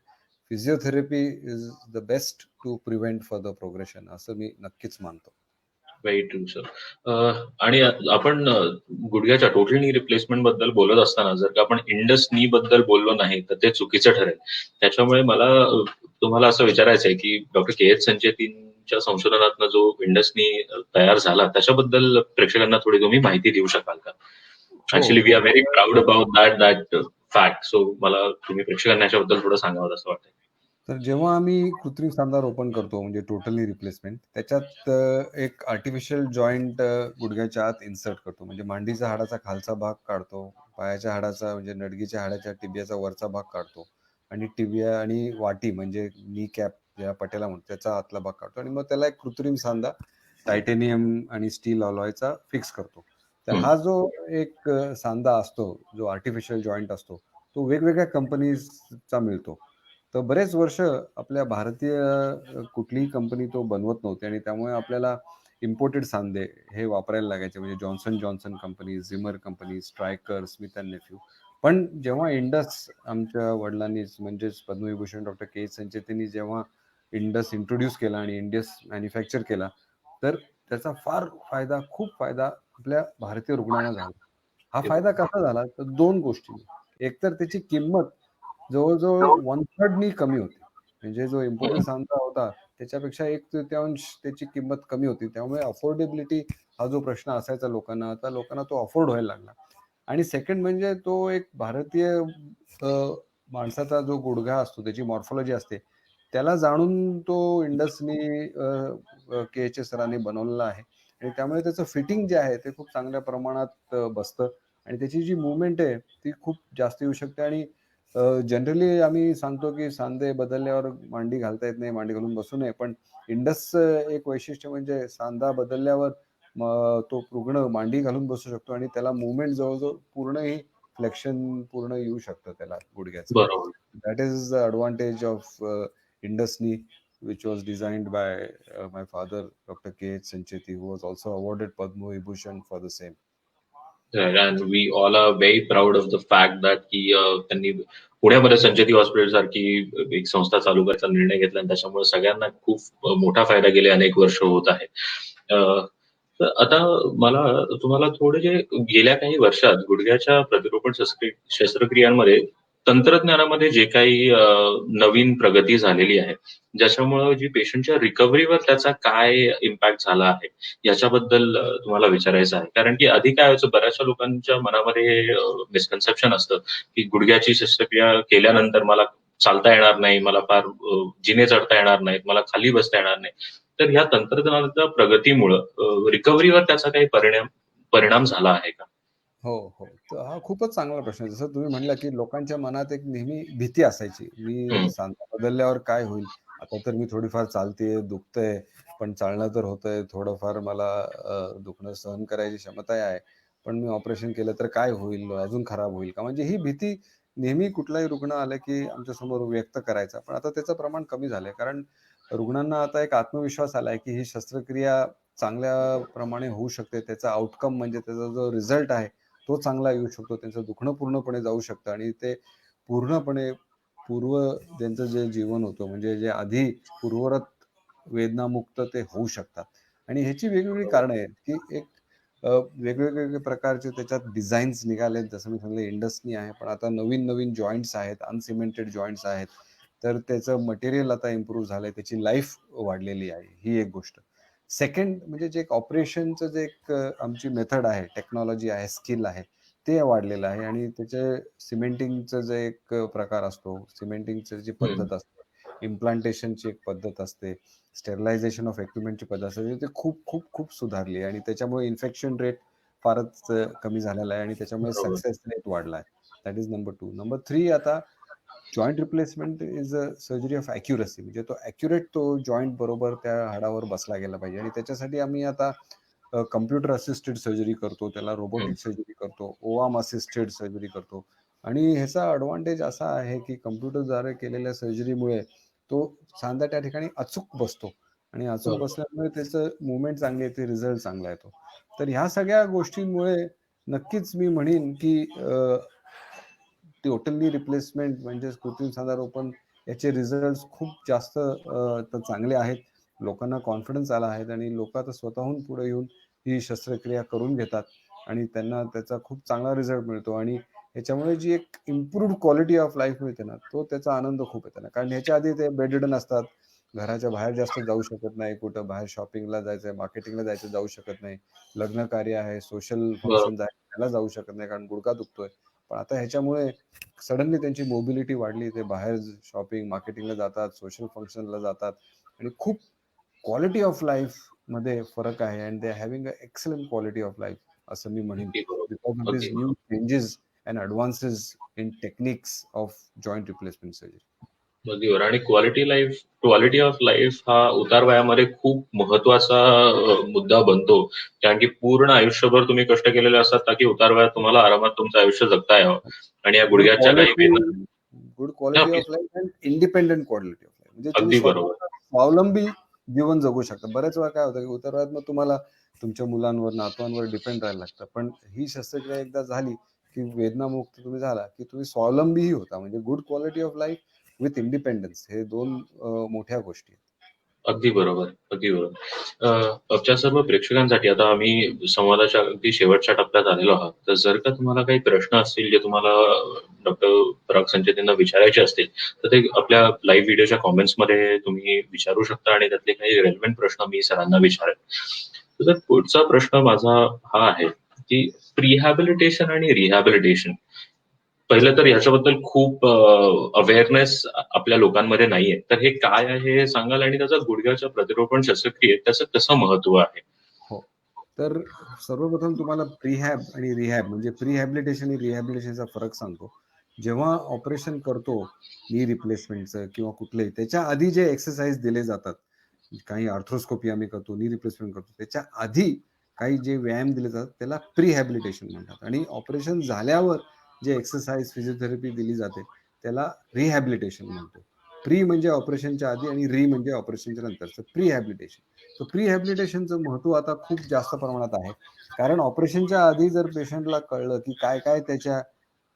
Speaker 2: physiotherapy is the best to prevent further progression, असं मी नक्कीच मानतो.
Speaker 1: Very true sir. आणि आपण गुडघ्याच्या टोटल नी रिप्लेसमेंट बद्दल बोलत असताना जर का आपण इंडस नी बद्दल बोललो नाही तर ते चुकीचं ठरेल. त्याच्यामुळे मला तुम्हाला असं विचारायचं आहे की डॉक्टर के.एच. संचेतींच्या संशोधनातनं जो इंडस नी तयार झाला त्याच्याबद्दल प्रेक्षकांना थोडी तुम्ही माहिती देऊ शकाल का? Actually we are very proud about that fact. So मला तुम्ही प्रेक्षकांना याच्याबद्दल थोडं सांगावं असं वाटतं.
Speaker 2: तर जेव्हा आम्ही कृत्रिम सांधा रोपण करतो म्हणजे टोटली रिप्लेसमेंट, त्याच्यात एक आर्टिफिशियल जॉईंट गुडघ्याच्या आत इन्सर्ट करतो. म्हणजे मांडीचा हाडाचा खालचा भाग काढतो, पायाच्या हाडाचा म्हणजे नडगीच्या हाडाच्या टिबियाचा वरचा भाग काढतो आणि टिबिया आणि वाटी म्हणजे नी कॅप ज्या पट्याला म्हणतो त्याचा आतला भाग काढतो आणि मग त्याला एक कृत्रिम सांधा टायटेनियम आणि स्टील अलॉयचा फिक्स करतो. तर हा जो एक सांधा असतो, जो आर्टिफिशियल जॉईंट असतो, तो वेगवेगळ्या कंपनीजचा मिळतो. तर बरेच वर्ष आपल्या भारतीय कुठलीही कंपनी तो बनवत नव्हती आणि त्यामुळे आपल्याला इम्पोर्टेड सांधे हे वापरायला लागायचे. म्हणजे Johnson Johnson company, Zimmer company, Stryker, Smith and Nephew. पण जेव्हा इंडस आमच्या वडिलांनीच म्हणजेच पद्मविभूषण डॉक्टर के.एच. संचेतींनी जेव्हा इंडस इंट्रोड्यूस केला आणि इंडस मॅन्युफॅक्चर केला, तर त्याचा फार फायदा, खूप फायदा आपल्या भारतीय रुग्णांना झाला. हा फायदा कसा झाला तर 2 गोष्टी. एक तर त्याची किंमत जवळजवळ 1/3 कमी होती. म्हणजे जो इम्पोर्टेड सांधा होता त्याच्यापेक्षा 1/3 त्याची किंमत कमी होती. त्यामुळे अफोर्डेबिलिटी हा जो प्रश्न असायचा लोकांना, आता लोकांना तो अफोर्ड व्हायला लागला. आणि सेकंड म्हणजे तो एक भारतीय माणसाचा जो गुडघा असतो, त्याची मॉर्फॉलॉजी असते, त्याला जाणून तो इंडसनी के.एच. सरांनी बनवलेला आहे आणि त्यामुळे त्याचं फिटिंग जे आहे ते खूप चांगल्या प्रमाणात बसतं आणि त्याची जी मुवमेंट आहे ती खूप जास्त येऊ शकते. आणि जनरली आम्ही सांगतो की सांधे बदलल्यावर मांडी घालता येत नाही, मांडी घालून बसू नये. पण इंडसचं एक वैशिष्ट्य म्हणजे सांधा बदलल्यावर तो रुग्ण मांडी घालून बसू शकतो आणि त्याला मुवमेंट जवळजवळ पूर्णही फ्लेक्शन पूर्ण येऊ शकतं त्याला गुडघ्याचं.
Speaker 1: बरोबर.
Speaker 2: That is the advantage of Indus नी, which was designed by my father, Dr. K.H. Sancheti, who was also awarded Padma Vibhushan for the same.
Speaker 1: And we all are very proud of the fact that की त्यांनी पुण्यामध्ये Sancheti hospital सारखी एक संस्था चालू करायचा निर्णय घेतला आणि त्याच्यामुळे सगळ्यांना खूप मोठा फायदा गेले अनेक वर्ष होत आहे. तर आता मला तुम्हाला थोडे जे गेल्या काही वर्षात गुडघ्याच्या प्रतिरोपण शस्त्रक्रियांमध्ये तंत्रज्ञानामध्ये जे काही नवीन प्रगती झालेली आहे, ज्याच्यामुळं जी पेशंटच्या रिकव्हरीवर त्याचा काय इम्पॅक्ट झाला आहे, याच्याबद्दल तुम्हाला विचारायचं आहे. कारण की आधी काय व्हायचं, बऱ्याचशा लोकांच्या मनामध्ये मिसकन्सेप्शन असतं, की गुडघ्याची शस्त्रक्रिया केल्यानंतर मला चालता येणार नाही, मला फार जिने चढता येणार नाहीत, मला खाली बसता येणार नाही. तर ह्या तंत्रज्ञानाच्या प्रगतीमुळं रिकव्हरीवर त्याचा काही परिणाम परिणाम झाला आहे का?
Speaker 2: हो, हो. तर हा खूपच चांगला प्रश्न आहे. जसं तुम्ही म्हणला, की लोकांच्या मनात एक नेहमी भीती असायची. मी
Speaker 1: हं,
Speaker 2: सांधा बदलल्यावर काय होईल? आता तर मी थोडीफार चालतेय, दुखतंय, पण चालणं तर होतंय. थोडंफार मला दुखणं सहन करायची क्षमता आहे. पण मी ऑपरेशन केलं तर काय होईल? अजून खराब होईल का? म्हणजे ही भीती नेहमी कुठलाही रुग्ण आला, की आमच्यासमोर व्यक्त करायचा. पण आता त्याचं प्रमाण कमी झालंय. कारण रुग्णांना आता एक आत्मविश्वास आलाय, की ही शस्त्रक्रिया चांगल्या प्रमाणे होऊ शकते. त्याचा आउटकम म्हणजे त्याचा जो रिझल्ट आहे, तो चांगला येऊ शकतो. त्यांचं दुखणं पूर्णपणे जाऊ शकतं आणि ते पूर्णपणे पूर्व त्यांचं जे जीवन होतं म्हणजे जे आधी पूर्ववत वेदनामुक्त ते होऊ शकतात. आणि ह्याची वेगवेगळी कारणं आहेत, की एक वेगवेगळे प्रकारचे त्याच्यात डिझाईन्स निघालेत. जसं मी सांगितलं इंडस्ट्री आहे, पण आता नवीन-नवीन जॉइंट्स आहेत, अनसिमेंटेड जॉइंट्स आहेत. तर त्याचं मटेरियल आता इम्प्रूव्ह झालंय, त्याची लाईफ वाढलेली आहे. ही एक गोष्ट. सेकंड म्हणजे जे एक ऑपरेशनचं जे एक आमची मेथड आहे, टेक्नॉलॉजी आहे, स्किल आहे, ते वाढलेलं आहे आणि त्याचे सिमेंटिंगचं जे एक प्रकार असतो, सिमेंटिंगची जी
Speaker 1: हं.
Speaker 2: पद्धत असते, इम्प्लांटेशनची एक पद्धत असते, स्टेरिलायझेशन ऑफ इक्विपमेंटची पद्धत असते, ते खूप, खूप, खूप सुधारली आहे आणि त्याच्यामुळे इन्फेक्शन रेट फारच कमी झालेला आहे आणि त्याच्यामुळे
Speaker 1: बरोबर.
Speaker 2: सक्सेस रेट वाढला आहे. That is number 2. नंबर 3 आता joint replacement is a surgery of accuracy म्हणजे तो ॲक्युरेट तो जॉइंट बरोबर त्या हाडावर बसला गेला पाहिजे आणि त्याच्यासाठी आम्ही आता कॉम्प्युटर असिस्टेड सर्जरी करतो, त्याला
Speaker 1: हं.
Speaker 2: रोबोटिक सर्जरी करतो, ओआर्म असिस्टेड सर्जरी करतो आणि ह्याचा एडवांटेज असा आहे, की कॉम्प्युटरद्वारे केलेल्या सर्जरीमुळे तो सांधा त्या ठिकाणी अचूक बसतो आणि अचूक
Speaker 1: बरोबर.
Speaker 2: बसल्यामुळे त्याचं मूव्हमेंट चांगली येते, रिझल्ट चांगला येतो. तर ह्या सगळ्या गोष्टींमुळे नक्कीच मी म्हणेन, की टोटली रिप्लेसमेंट म्हणजेच कृत्रिम सांधारोपण याचे रिझल्ट खूप जास्त तर चांगले आहेत. लोकांना कॉन्फिडन्स आला आहे आणि लोकं आता स्वतःहून पुढे येऊन ही शस्त्रक्रिया करून घेतात आणि त्यांना त्याचा खूप चांगला रिझल्ट मिळतो आणि ह्याच्यामुळे जी एक इम्प्रूव्ड क्वालिटी ऑफ लाईफ मिळते ना, तो त्याचा आनंद खूप आहे त्यांना. कारण ह्याच्या आधी ते बेडरिडन असतात. घराच्या बाहेर जास्त जाऊ शकत नाही. कुठं बाहेर शॉपिंगला जायचंय, मार्केटिंगला जायचं जाऊ शकत नाही. लग्न कार्य आहे, सोशल
Speaker 1: बरोबर.
Speaker 2: फंक्शन्स आहेत, त्याला जाऊ शकत नाही कारण गुडघा दुखतोय. पण आता ह्याच्यामुळे सडनली त्यांची मोबिलिटी वाढली. ते बाहेर शॉपिंग, मार्केटिंगला जातात, सोशल फंक्शनला जातात आणि खूप क्वालिटी ऑफ लाईफमध्ये फरक आहे and they are having a excellent quality of life असं मी म्हणेन.
Speaker 1: अगदी बरोबर.
Speaker 2: बिकॉज ऑफ
Speaker 1: अगदी
Speaker 2: दिस न्यू
Speaker 1: बरोबर.
Speaker 2: Changes and advances in techniques of joint replacement surgery.
Speaker 1: अगदी बरोबर आणि क्वालिटी ऑफ लाईफ हा उतार वयामध्ये खूप महत्त्वाचा मुद्दा बनतो. कारण की पूर्ण आयुष्यभर तुम्ही कष्ट केलेले असतात, ताकी उतार वयात तुम्हाला आरामात तुमचं आयुष्य जगता यावं आणि या
Speaker 2: गुड
Speaker 1: गुडघ्याच्या काही
Speaker 2: क्वालिटी
Speaker 1: वेदना.
Speaker 2: गुड
Speaker 1: हां,
Speaker 2: quality of
Speaker 1: please.
Speaker 2: Life and independent quality of life. म्हणजे तुम्ही
Speaker 1: अगदी बरोबर.
Speaker 2: स्वतः स्वावलंबी जीवन जगू शकता. बऱ्याच वेळा काय होतं, की उतारवयात मग तुम्हाला तुमच्या मुलांवर, नातवांवर डिपेंड राहायला लागतं. पण ही शस्त्रक्रिया एकदा झाली, की वेदनामुक्त तुम्ही झाला, की तुम्ही स्वावलंबीही होता. म्हणजे good quality of life with independence हे 2 मोठ्या गोष्टी आहेत.
Speaker 1: अगदी बरोबर, अगदी बरोबर. आमच्या सर्व प्रेक्षकांसाठी आता आम्ही संवादाच्या अगदी शेवटच्या टप्प्यात आलेलो आहोत. तर जर का तुम्हाला काही प्रश्न असतील जे तुम्हाला डॉक्टर पराग संचेत यांना विचारायचे असतील, तर ते आपल्या लाईव्ह व्हिडिओच्या कमेंट्समध्ये तुम्ही विचारू शकता आणि त्यातले काही रेलेव्हंट प्रश्न मी सरांना विचारेन. तर पुढचा प्रश्न माझा हा आहे, की प्रिहॅबिलिटेशन आणि रिहॅबिलिटेशन पहिलं तर ह्याच्याबद्दल खूप अवेअरनेस आपल्या लोकांमध्ये नाहीये. तर हे काय आहे हे सांगाल आणि त्याचं गुडघ्याच्या प्रतिरोपण शस्त्रक्रियेत त्याचं कसं महत्त्व आहे?
Speaker 2: हो. तर सर्वप्रथम तुम्हाला प्रीहॅब आणि रिहॅब म्हणजे प्रीहॅबिलिटेशन आणि रिहॅबिलिटेशनचा फरक सांगतो. जेव्हा ऑपरेशन करतो नी रिप्लेसमेंटचं किंवा कुठलंही त्याच्या आधी जे एक्सरसाइज दिले जातात, काही आर्थ्रोस्कोपी आम्ही करतो, नी रिप्लेसमेंट करतो. त्याच्या आधी काही जे व्यायाम दिले जातात त्याला प्रीहॅबिलिटेशन म्हणतात आणि ऑपरेशन झाल्यावर जे एक्सरसाइज, फिजिओथेरपी दिली जाते त्याला रिहॅबिलिटेशन म्हणतो. प्री म्हणजे ऑपरेशनच्या आधी आणि री म्हणजे ऑपरेशनच्या नंतरचं प्रीहॅबिलिटेशन. तर प्रीहॅबिलिटेशनचं महत्त्व आता खूप जास्त प्रमाणात आहे. कारण ऑपरेशनच्या आधी जर पेशंटला कळलं, की काय-काय त्याच्या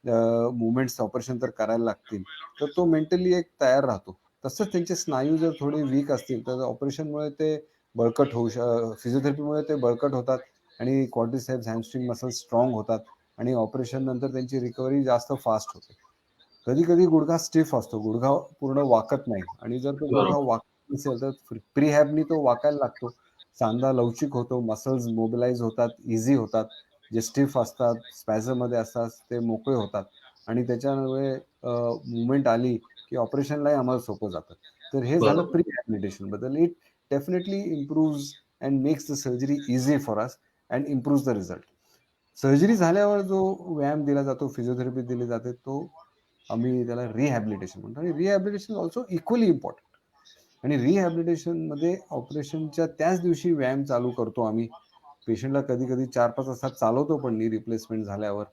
Speaker 2: मूव्हमेंट्स ऑपरेशन तर करायला लागतील, तर तो मेंटली एक तयार राहतो. तसंच त्यांचे स्नायू जर थोडे वीक असतील, तर ऑपरेशनमुळे ते बळकट फिजिओथेरपीमुळे ते बळकट होतात आणि क्वाड्रिसेप्स हॅमस्ट्रिंग मसल्स स्ट्रॉंग होतात आणि ऑपरेशन नंतर त्यांची रिकव्हरी जास्त फास्ट होते. कधी कधी गुडघा स्टिफ असतो, गुडघा पूर्ण वाकत नाही आणि जर तो गुडघा
Speaker 1: बरोबर.
Speaker 2: वाकत नसेल तर प्रीहॅबनी तो वाकायला लागतो. सांधा लवचिक होतो, मसल्स मोबिलाइज होतात, इझी होतात. जे स्टिफ असतात, स्पॅझम मध्ये असतात ते मोकळे होतात आणि त्याच्यामुळे मुवमेंट आली की ऑपरेशनलाही आम्हाला सोपं जातं. तर हे झालं
Speaker 1: बरोबर.
Speaker 2: प्री बद्दल. It definitely improves and makes the surgery easy for us and improves the result. Surgery झाल्यावर जो व्यायाम दिला जातो, फिजिओथेरपी दिली जाते, तो आम्ही त्याला रिहॅबिलिटेशन म्हणतो आणि रिहॅबिलिटेशन ऑल्सो इक्वली इम्पॉर्टंट. आणि रिहॅबिलिटेशन मध्ये ऑपरेशनच्या त्याच दिवशी व्यायाम चालू करतो आम्ही. पेशंटला कधी कधी 4-5 तासात चालवतो पण नी रिप्लेसमेंट झाल्यावर.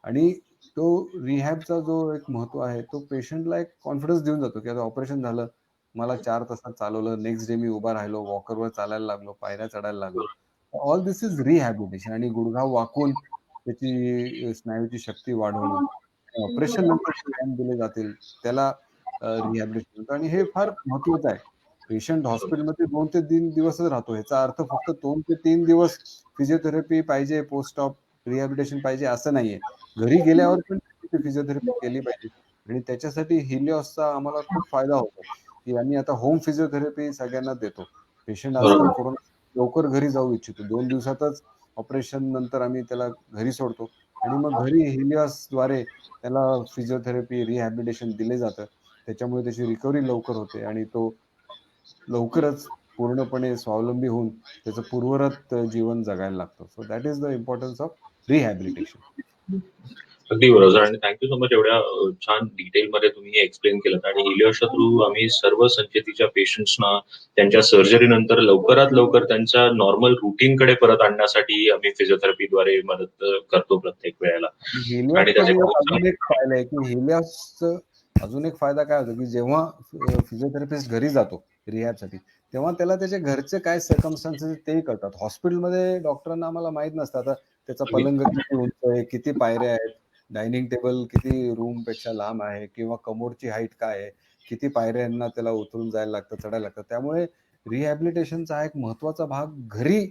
Speaker 2: आणि तो रिहॅबचा जो एक महत्व आहे तो पेशंटला एक कॉन्फिडन्स देऊन जातो की आता ऑपरेशन झालं, मला 4 तासात चालवलं, नेक्स्ट डे मी उभा राहिलो, वॉकरवर चालायला लागलो, पायऱ्या चढायला लागलो. All this is rehabilitation. आणि गुडघा वाकून त्याची स्नायूची शक्ती वाढवणं, ऑपरेशन नंतर जे व्यायाम दिले जातील त्याला रिहॅबिलिटेशन म्हणतो. आणि हे फार महत्वाचं आहे. पेशंट हॉस्पिटलमध्ये 2 ते 3 दिवसच राहतो. ह्याचा अर्थ फक्त 2 ते 3 दिवस फिजिओथेरपी पाहिजे, पोस्ट ऑप रिहॅबिलिटेशन पाहिजे असं नाहीये. घरी गेल्यावर पण फिजिओथेरपी केली पाहिजे. आणि त्याच्यासाठी हिलिओसचा आम्हाला खूप फायदा होतो, की आम्ही आता होम फिजिओथेरपी सगळ्यांना देतो. पेशंट आजकाल
Speaker 1: बरोबर.
Speaker 2: कोरोना लवकर घरी जाऊ इच्छितो. 2 दिवसातच ऑपरेशन नंतर आम्ही त्याला घरी सोडतो आणि मग घरी हिलिओसद्वारे त्याला फिजिओथेरपी, रिहॅबिलिटेशन दिले जातं. त्याच्यामुळे त्याची रिकव्हरी लवकर होते आणि तो लवकरच पूर्णपणे स्वावलंबी होऊन त्याचं पूर्वरत जीवन जगायला लागतो. So that is the importance of rehabilitation.
Speaker 1: अगदी बरोबर सर आणि थँक्यू सो मच एवढ्या छान डिटेलमध्ये तुम्ही हे एक्सप्लेन केलं आणि हिलिओसच्या थ्रू आम्ही सर्व संचेतीच्या पेशंट्सना त्यांच्या सर्जरी नंतर लवकरात लवकर त्यांच्या नॉर्मल रुटीनकडे परत आणण्यासाठी आम्ही फिजिओथेरपीद्वारे मदत करतो प्रत्येक वेळेला आणि
Speaker 2: हिलिओसचं
Speaker 1: त्याचे
Speaker 2: मी
Speaker 1: खूप
Speaker 2: अजून
Speaker 1: चांगले
Speaker 2: एक पाहिलंय की हिलिओसचं अजून एक फायदा काय होतो की जेव्हा फिजिओथेरपिस्ट घरी जातो रिहॅबसाठी, तेव्हा त्याला त्याच्या घरचे काय सर्कमस्टान्सेस तेही कळतात. हॉस्पिटलमध्ये डॉक्टरांना आम्हाला माहित नसतं आता त्याचा पलंग किती उंच आहे, किती पायऱ्या आहेत, डायनिंग टेबल किती रूम पेक्षा लांब आहे किंवा कमोडची हाईट काय आहे, किती पायऱ्यांना त्याला उतरून जायला लागतं, चढायला लागतं. त्यामुळे रिहॅबिलिटेशनचा हा एक महत्वाचा भाग घरी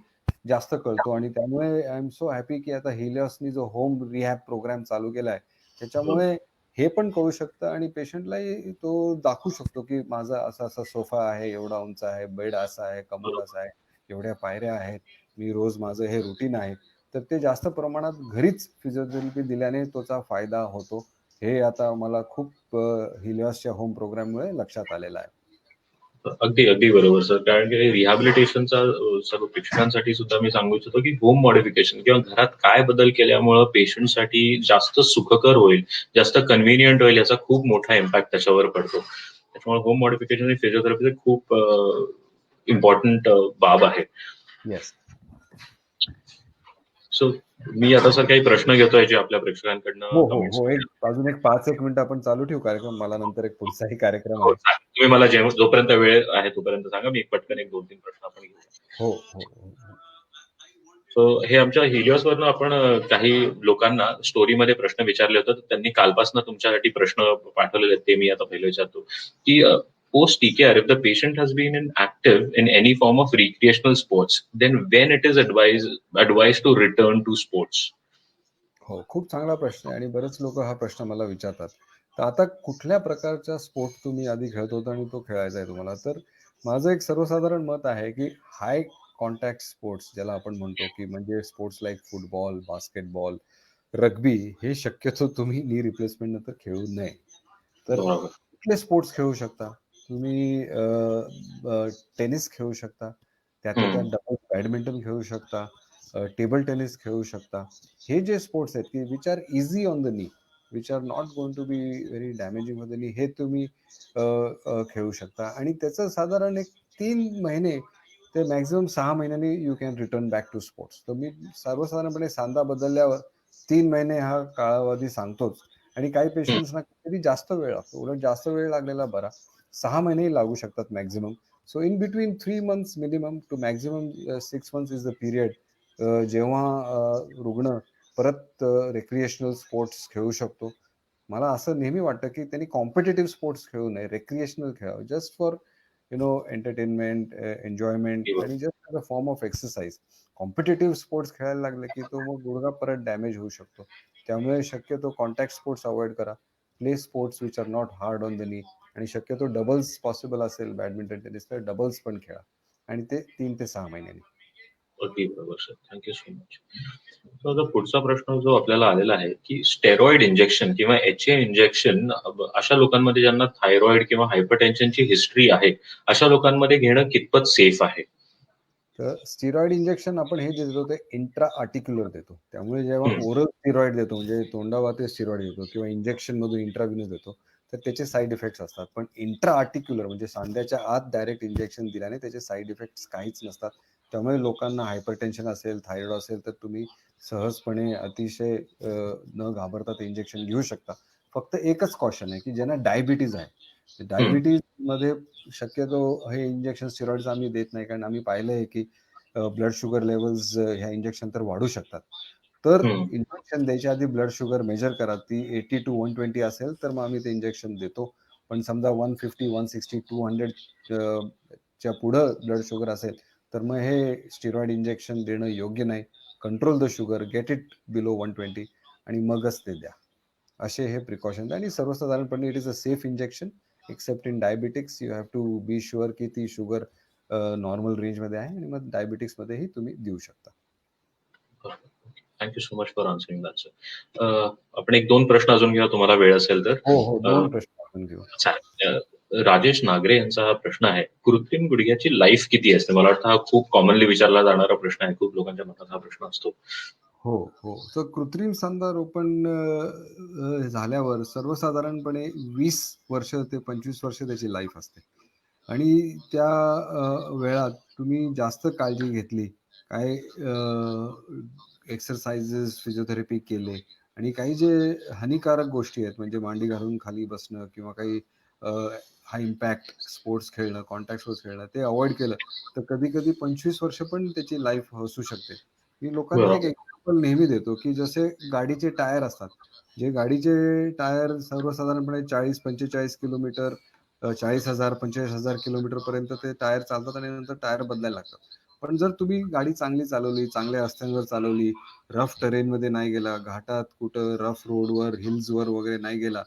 Speaker 2: जास्त कळतो आणि त्यामुळे आय एम सो हॅपी की आता हिलिओसनी जो होम रिहॅब प्रोग्राम चालू केलाय त्याच्यामुळे हे पण कळू शकतं आणि पेशंटलाही तो दाखवू शकतो की माझा असा असा सोफा आहे, एवढा उंच आहे, बेड असा आहे, कमोड असा आहे, एवढ्या पायऱ्या आहेत, मी रोज माझं हे रुटीन आहे. तर ते जास्त प्रमाणात घरीच फिजिओथेरपी दिल्याने त्याचा फायदा होतो. हे आता मला खूप हिलिओसच्या होम प्रोग्राममुळे लक्षात आलेलं आहे.
Speaker 1: अगदी अगदी बरोबर सर कारण की रिहॅबिलिटेशनचा सर्व प्रेक्षकांसाठी सुद्धा मी सांगू इच्छितो की होम मॉडिफिकेशन किंवा घरात काय बदल केल्यामुळे पेशंटसाठी जास्त सुखकर होईल, जास्त कन्व्हिनियंट होईल याचा खूप मोठा इम्पॅक्ट त्याच्यावर पडतो. त्याच्यामुळे होम मॉडिफिकेशन ही फिजिओथेरपीचे खूप इम्पॉर्टंट बाब आहे.
Speaker 2: येस.
Speaker 1: सो मी आता सर काही प्रश्न घेतोय जे आपल्या प्रेक्षकांकडनं
Speaker 2: हो हो
Speaker 1: कमेंट्स.
Speaker 2: हो. अजून एक 5-1 मिनिट आपण चालू ठेवू कार्यक्रम. मला नंतर एक पुढचाही कार्यक्रम
Speaker 1: हो
Speaker 2: आहे.
Speaker 1: सांगा. तुम्ही मला जोपर्यंत वेळ आहे तोपर्यंत सांगा मी पटकन एक 2-3 प्रश्न आपण घेऊ.
Speaker 2: हो हो हो.
Speaker 1: सो हे आमच्या हिलिओसवरनं आपण काही लोकांना स्टोरीमध्ये प्रश्न विचारले होते. त्यांनी कालपासून तुमच्यासाठी प्रश्न पाठवलेले आहेत ते मी आता पहिले विचारतो की post TKR if the patient has been active in any form of recreational sports then when it is advised to return to sports.
Speaker 2: हो, खूप चांगला प्रश्न आहे आणि बरेच लोक हा प्रश्न मला विचारतात. तर आता कुठल्या प्रकारचा स्पोर्ट तुम्ही आधी खेळत होता आणि तो खेळायचा आहे तुम्हाला? तर माझं एक सर्वसाधारण मत आहे की हाय कॉन्टॅक्ट स्पोर्ट्स ज्याला आपण म्हणतो की म्हणजे sports like football, basketball, rugby हे शक्यतो तुम्ही नी रिप्लेसमेंट नंतर खेळू नये. तर
Speaker 1: बरोबर.
Speaker 2: कुठले स्पोर्ट्स खेळू शकता? तुम्ही टेनिस खेळू शकता. त्यातल्या त्यात डबल बॅडमिंटन खेळू शकता. टेबल टेनिस खेळू शकता. हे जे स्पोर्ट्स आहेत की which are easy on the knee, which are not going to be very damaging on the knee, हे तुम्ही खेळू शकता. आणि त्याचं साधारण एक 3 महिने ते मॅक्झिमम 6 महिन्यांनी you can return back to sports. तर मी सर्वसाधारणपणे सांधा बदलल्यावर 3 महिने हा कालावधी सांगतोच. आणि काही पेशंट्सना कधी जास्त वेळ लागतो, उलट जास्त वेळ लागलेला बरा. 6 महिनेही लागू शकतात maximum. So in between 3 months minimum to maximum 6 months is the period जेव्हा रुग्ण परत रिक्रिएशनल स्पोर्ट्स खेळू शकतो. मला असं नेहमी वाटतं की त्यांनी कॉम्पिटिटिव्ह स्पोर्ट्स खेळू नये, रिक्रिएशनल खेळावं, जस्ट फॉर एंटरटेनमेंट, एन्जॉयमेंट आणि just as a form of exercise. Competitive sports खेळायला लागले की तो मग गुडघा परत डॅमेज होऊ शकतो. त्यामुळे शक्यतो कॉन्टॅक्ट स्पोर्ट्स अवॉइड करा. Play sports which are not hard on the नी, आणि शक्यतो डबल्स पॉसिबल असेल बॅडमिंटन टेनिस तर डबल्स पण खेळा, आणि ते 3 ते 6 महिन्यांनी.
Speaker 1: अगदी बरोबर सर. Thank you so much. तर आता पुढचा प्रश्न जो आपल्याला आलेला आहे की स्टेरॉइड इंजेक्शन किंवा HA इंजेक्शन अशा लोकांमध्ये ज्यांना थायरॉइड किंवा हायपरटेन्शनची हिस्ट्री आहे, अशा लोकांमध्ये घेणं कितपत सेफ आहे?
Speaker 2: तर स्टिरॉइड इंजेक्शन आपण हे देतो ते इंट्रा आर्टिक्युलर देतो. त्यामुळे जेव्हा
Speaker 1: हं,
Speaker 2: ओरल स्टिरॉइड देतो म्हणजे तोंडावाते स्टिरॉइड देतो किंवा इंजेक्शन मधून इंट्राव्हिनस देतो, तर त्याचे साईड इफेक्ट्स असतात. पण इंट्रा आर्टिक्युलर म्हणजे सांध्याच्या आत डायरेक्ट इंजेक्शन दिल्याने त्याचे साईड इफेक्ट्स काहीच नसतात. त्यामुळे लोकांना हायपरटेन्शन असेल, थायरॉइड असेल तर तुम्ही सहजपणे अतिशय न घाबरता ते इंजेक्शन घेऊ शकता. फक्त एकच कॉशन आहे की ज्यांना डायबिटीज आहे,
Speaker 1: हं,
Speaker 2: डायबिटीज मध्ये शक्यतो हे इंजेक्शन स्टिरॉइड्स आम्ही देत नाही, कारण आम्ही पाहिलंय की ब्लड शुगर लेवल्स ह्या इंजेक्शन तर वाढू शकतात. तर
Speaker 1: हं.
Speaker 2: इंजेक्शन द्यायच्या आधी ब्लड शुगर मेजर करा. ती 80 टू 120 असेल तर मग आम्ही ते इंजेक्शन देतो. पण समजा 150, 160, 200 च्या पुढं ब्लड शुगर असेल तर मग हे स्टिरॉइड इंजेक्शन देणं योग्य नाही. Control the sugar, get it below 120 आणि मगच ते द्या. असे हे प्रिकॉशन्स, आणि सर्वसाधारणपणे it is a safe injection. Except in diabetics you have to be sure की ती शुगर नॉर्मल रेंजमध्ये आहे, आणि मग डायबिटिक्समध्येही तुम्ही देऊ शकता.
Speaker 1: Thank you so much for answering that sir. आपण 1-2 प्रश्न अजून घेऊया तुम्हाला वेळ असेल तर.
Speaker 2: हो, हो. 2 प्रश्न आपण घेऊ.
Speaker 1: चालेल. राजेश नागरे यांचा हा प्रश्न आहे. कृत्रिम गुडघ्याची लाईफ किती असते? मला वाटतं हा खूप कॉमनली विचारला जाणारा प्रश्न आहे. खूप लोकांच्या मनात हा प्रश्न असतो.
Speaker 2: हो, हो. तर कृत्रिम सांधारोपण झाल्यावर सर्वसाधारणपणे 20 वर्ष ते 25 वर्ष त्याची लाईफ असते. आणि त्या वेळात तुम्ही जास्त काळजी घेतली, काय एक्सरसाइजेस, फिजिओथेरपी केले, आणि काही जे हानिकारक गोष्टी आहेत म्हणजे मांडी घालून खाली बसणं किंवा काही हाय इम्पॅक्ट स्पोर्ट्स खेळणं, कॉन्टॅक्ट स्पोर्ट्स खेळणं ते अव्हॉइड केलं, तर कधी-कधी 25 वर्ष पण त्याची लाईफ असू शकते. मी लोकांना एक
Speaker 1: बरोबर.
Speaker 2: एक्झाम्पल नेहमी देतो, की जसे गाडीचे टायर असतात. जे गाडीचे टायर सर्वसाधारणपणे 40-45 किलोमीटर 40,000 45,000 किलोमीटर पर्यंत ते टायर चालतात आणि नंतर टायर बदलायला लागतात. पण जर तुम्ही गाडी चांगली चालवली, चांगल्या रस्त्यांवर चालवली, रफ टेरेनमध्ये नाही गेला, घाटात कुठं रफ रोडवर, हिल्सवर वगैरे नाही गेला,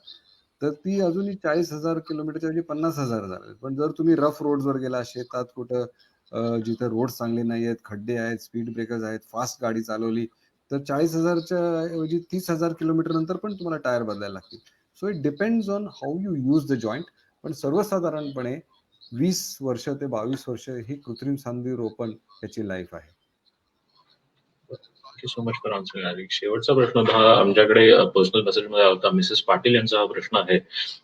Speaker 2: तर ती अजूनही 40,000 किलोमीटरच्या ऐवजी 50,000 झाली. पण जर तुम्ही रफ रोड्सवर गेला, शेतात कुठं जिथं रोड्स चांगले नाही आहेत, खड्डे आहेत, स्पीड ब्रेकर्स आहेत, फास्ट गाडी चालवली, तर 40,000च्या ऐवजी 30,000 किलोमीटर नंतर पण तुम्हाला टायर बदलायला लागतील. So it depends on how you use the joint. पण सर्वसाधारणपणे 20 वर्ष ते 22 वर्ष ही कृत्रिम सांधी रोपण त्याची लाईफ आहे.
Speaker 1: Thank you so much for answering our. शेवटचा प्रश्न हा आमच्याकडे पर्सनल मेसेजमध्ये आला होता. मिसेस पाटील यांचा हा प्रश्न आहे,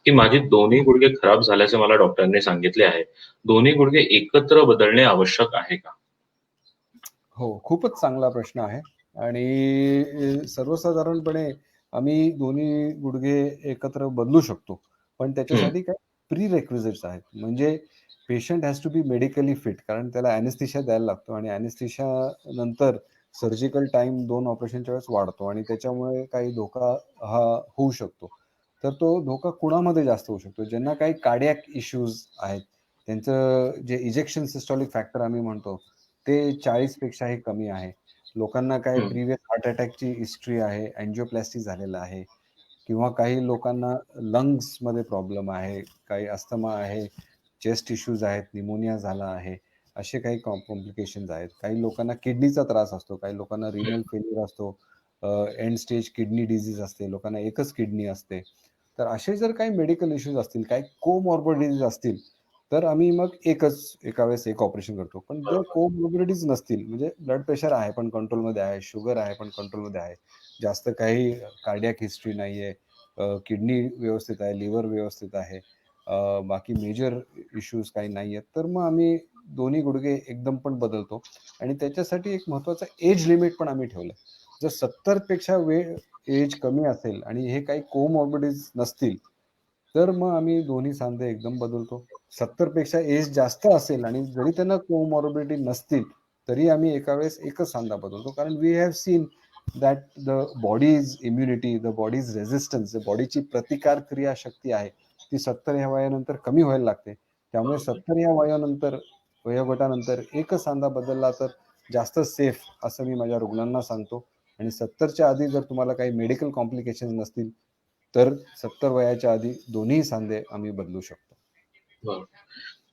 Speaker 1: की माझे दोन्ही गुडघे खराब झाल्याचे मला डॉक्टरांनी सांगितले आहे. दोन्ही गुडघे एकत्र बदलणे आवश्यक आहे का?
Speaker 2: हो, खूपच चांगला प्रश्न आहे. आणि सर्वसाधारणपणे आम्ही दोन्ही गुडघे एकत्र बदलू शकतो. पण
Speaker 1: हं,
Speaker 2: त्याच्यासाठी काही प्री रिक्विजिट्स आहेत. म्हणजे patient has to be medically fit, कारण त्याला ॲनेस्थेशिया द्यायला लागतो, आणि ॲनेस्थेशिया नंतर सर्जिकल टाईम 2 ऑपरेशनच्या वेळेस वाढतो, आणि त्याच्यामुळे काही धोका हा होऊ शकतो. तर तो धोका कुणामध्ये जास्त होऊ शकतो? ज्यांना काही कार्डियाक इश्यूज आहेत, त्यांचं जे इजेक्शन सिस्टोलिक फॅक्टर आम्ही म्हणतो, ते 40 पेक्षाही कमी आहे. लोकांना काही
Speaker 1: हं,
Speaker 2: प्रिव्हियस हार्ट अटॅकची हिस्ट्री आहे, अँजिओप्लास्टी झालेलं आहे, किंवा काही लोकांना लंग्समध्ये प्रॉब्लेम आहे, काही अस्थमा आहे, चेस्ट इश्यूज आहेत, निमोनिया झाला आहे, असे काही कॉम्प्लिकेशन्स आहेत. काही लोकांना किडनीचा त्रास असतो, काही लोकांना रिनल फेल्युर असतो, एंड स्टेज किडनी डिसीज असते, लोकांना एकच किडनी असते. तर असे जर काही मेडिकल इश्यूज असतील, काही कोमॉर्बिडिटीज असतील, तर आम्ही मग एका वेळेस एक ऑपरेशन करतो. पण जर
Speaker 1: बरोबर.
Speaker 2: कोमॉर्बिडिटीज नसतील, म्हणजे ब्लड प्रेशर आहे पण कंट्रोलमध्ये आहे, शुगर आहे पण कंट्रोलमध्ये आहे, जास्त काही कार्डियाक हिस्ट्री नाहीये, किडनी व्यवस्थित आहे, लिव्हर व्यवस्थित आहे, बाकी मेजर इश्यूज काही नाही आहेत, तर मग आम्ही दोन्ही गुडघे एकदम पण बदलतो. आणि त्याच्यासाठी एक महत्त्वाचं एज लिमिट पण आम्ही ठेवलंय. जर 70 पेक्षा एज कमी असेल आणि हे काही कोमॉर्बिडिटीज नसतील, तर मग आम्ही दोन्ही सांधे एकदम बदलतो. 70 पेक्षा एज जास्त असेल आणि जरी त्यांना कोमॉर्बिडिटी नसतील, तरी आम्ही एका वेळेस एकच सांधा बदलतो. कारण we have seen that the body's immunity, the body's resistance, बॉडीची प्रतिकार क्रिया शक्ती आहे, ती 70 ह्या वयानंतर कमी व्हायला लागते. त्यामुळे 70 या वयानंतर वयोगटानंतर एकच सांधा बदलला तर जास्त सेफ असं मी माझ्या रुग्णांना सांगतो. आणि 70च्या आधी जर तुम्हाला काही मेडिकल कॉम्प्लिकेशन नसतील तर 70 वयाच्या आधी दोन्ही सांधे आम्ही बदलू शकतो.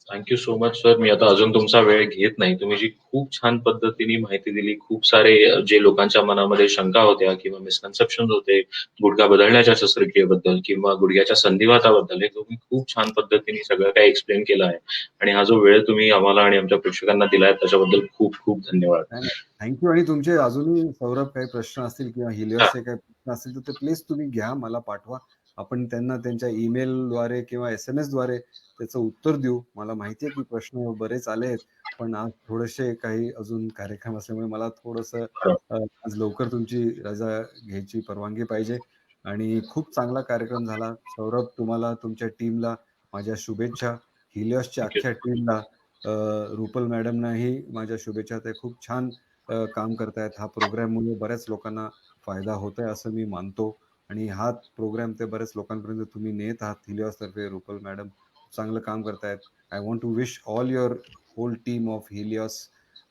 Speaker 1: Thank you so much sir. मी आता अजून तुमचा वेळ घेत नाही. तुम्ही जी खूप छान पद्धतीने माहिती दिली, खूप सारे जे लोकांच्या मनामध्ये शंका होत्या किंवा मिसकन्सेप्शन होते गुडघा बदलण्याच्या शस्त्रक्रियेबद्दल किंवा गुडघ्याच्या संधिवाताबद्दल, हे तुम्ही खूप छान पद्धतीने सगळं काही एक्सप्लेन केलं आहे. आणि हा जो वेळ तुम्ही आम्हाला आणि आमच्या प्रेक्षकांना दिलाय त्याच्याबद्दल खूप खूप धन्यवाद.
Speaker 2: थँक्यू. आणि तुमचे अजूनही सौरभ काही प्रश्न असतील किंवा
Speaker 1: हा.
Speaker 2: हिलियसचे काही प्रश्न असतील तर ते प्लीज तुम्ही घ्या, मला पाठवा. आपण त्यांना त्यांच्या ईमेलद्वारे किंवा SMS द्वारे त्याचं उत्तर देऊ. मला माहिती आहे की प्रश्न बरेच आले आहेत, पण आज थोडेसे काही अजून कार्यक्रम असल्यामुळे मला थोडंसं आज लवकर तुमची रजा घ्यायची परवानगी पाहिजे. आणि खूप चांगला कार्यक्रम झाला. सौरभ, तुम्हाला तुमच्या टीमला माझ्या शुभेच्छा. हिलियसच्या
Speaker 1: थँक्यू.
Speaker 2: अख्ख्या टीमला, रुपल मॅडमनाही माझ्या शुभेच्छा. ते खूप छान काम करतायत. हा प्रोग्राममुळे बऱ्याच लोकांना फायदा होत आहे असं मी मानतो. आणि हा प्रोग्राम ते बऱ्याच लोकांपर्यंत तुम्ही नेत आहात. हिलियॉसतर्फे रुपल मॅडम चांगलं काम करतायत. I want to wish all your whole team of Helios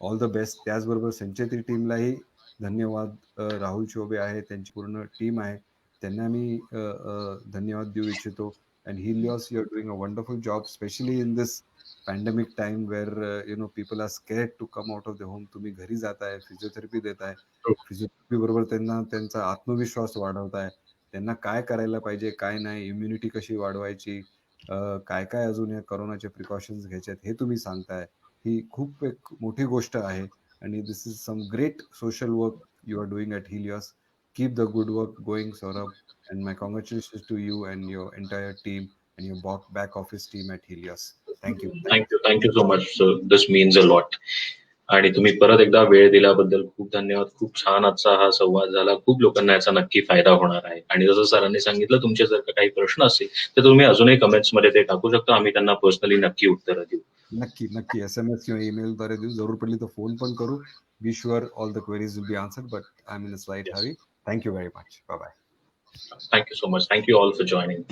Speaker 2: all the best. त्याचबरोबर संचेती टीमलाही धन्यवाद. राहुल चौबे आहे, त्यांची पूर्ण टीम आहे, त्यांना मी धन्यवाद देऊ इच्छितो. And Helios, you are doing a wonderful job, specially in this pandemic time where people are scared to come out of the home. तुम्ही घरी जाताय, फिजिओथेरपी देताय, फिजिओथेरपी बरोबर त्यांना त्यांचा आत्मविश्वास वाढवताय, त्यांना काय करायला पाहिजे, काय नाही, इम्युनिटी कशी वाढवायची, काय काय अजून या कोरोनाचे प्रिकॉशन्स घ्यायचे हे तुम्ही सांगताय. ही खूप एक मोठी गोष्ट आहे. आणि this is some great social work you are doing at Helios. Keep the good work going, Saurabh. And my congratulations to you and your entire team and your back office team at Helios. Thank you.
Speaker 1: Thank you so much sir. This means a lot. आणि तुम्ही परत एकदा वेळ दिल्याबद्दल खूप धन्यवाद. खूप छान आजचा हा संवाद झाला. खूप लोकांना याचा नक्की फायदा होणार आहे. आणि जसं सरांनी सांगितलं, तुमचे जर काही प्रश्न असतील तर तुम्ही अजूनही कमेंट्समध्ये ते टाकू शकता. आम्ही त्यांना पर्सनली नक्की उत्तरं देऊ.
Speaker 2: नक्की नक्की SMS किंवा ईमेलद्वारे देऊ. जरूर पडली तर फोन पण करू. Be sure all the queries will be answered, but I am in a slight hurry. Thank you very much. Bye bye.
Speaker 1: Thank you so much. Thank you all for joining.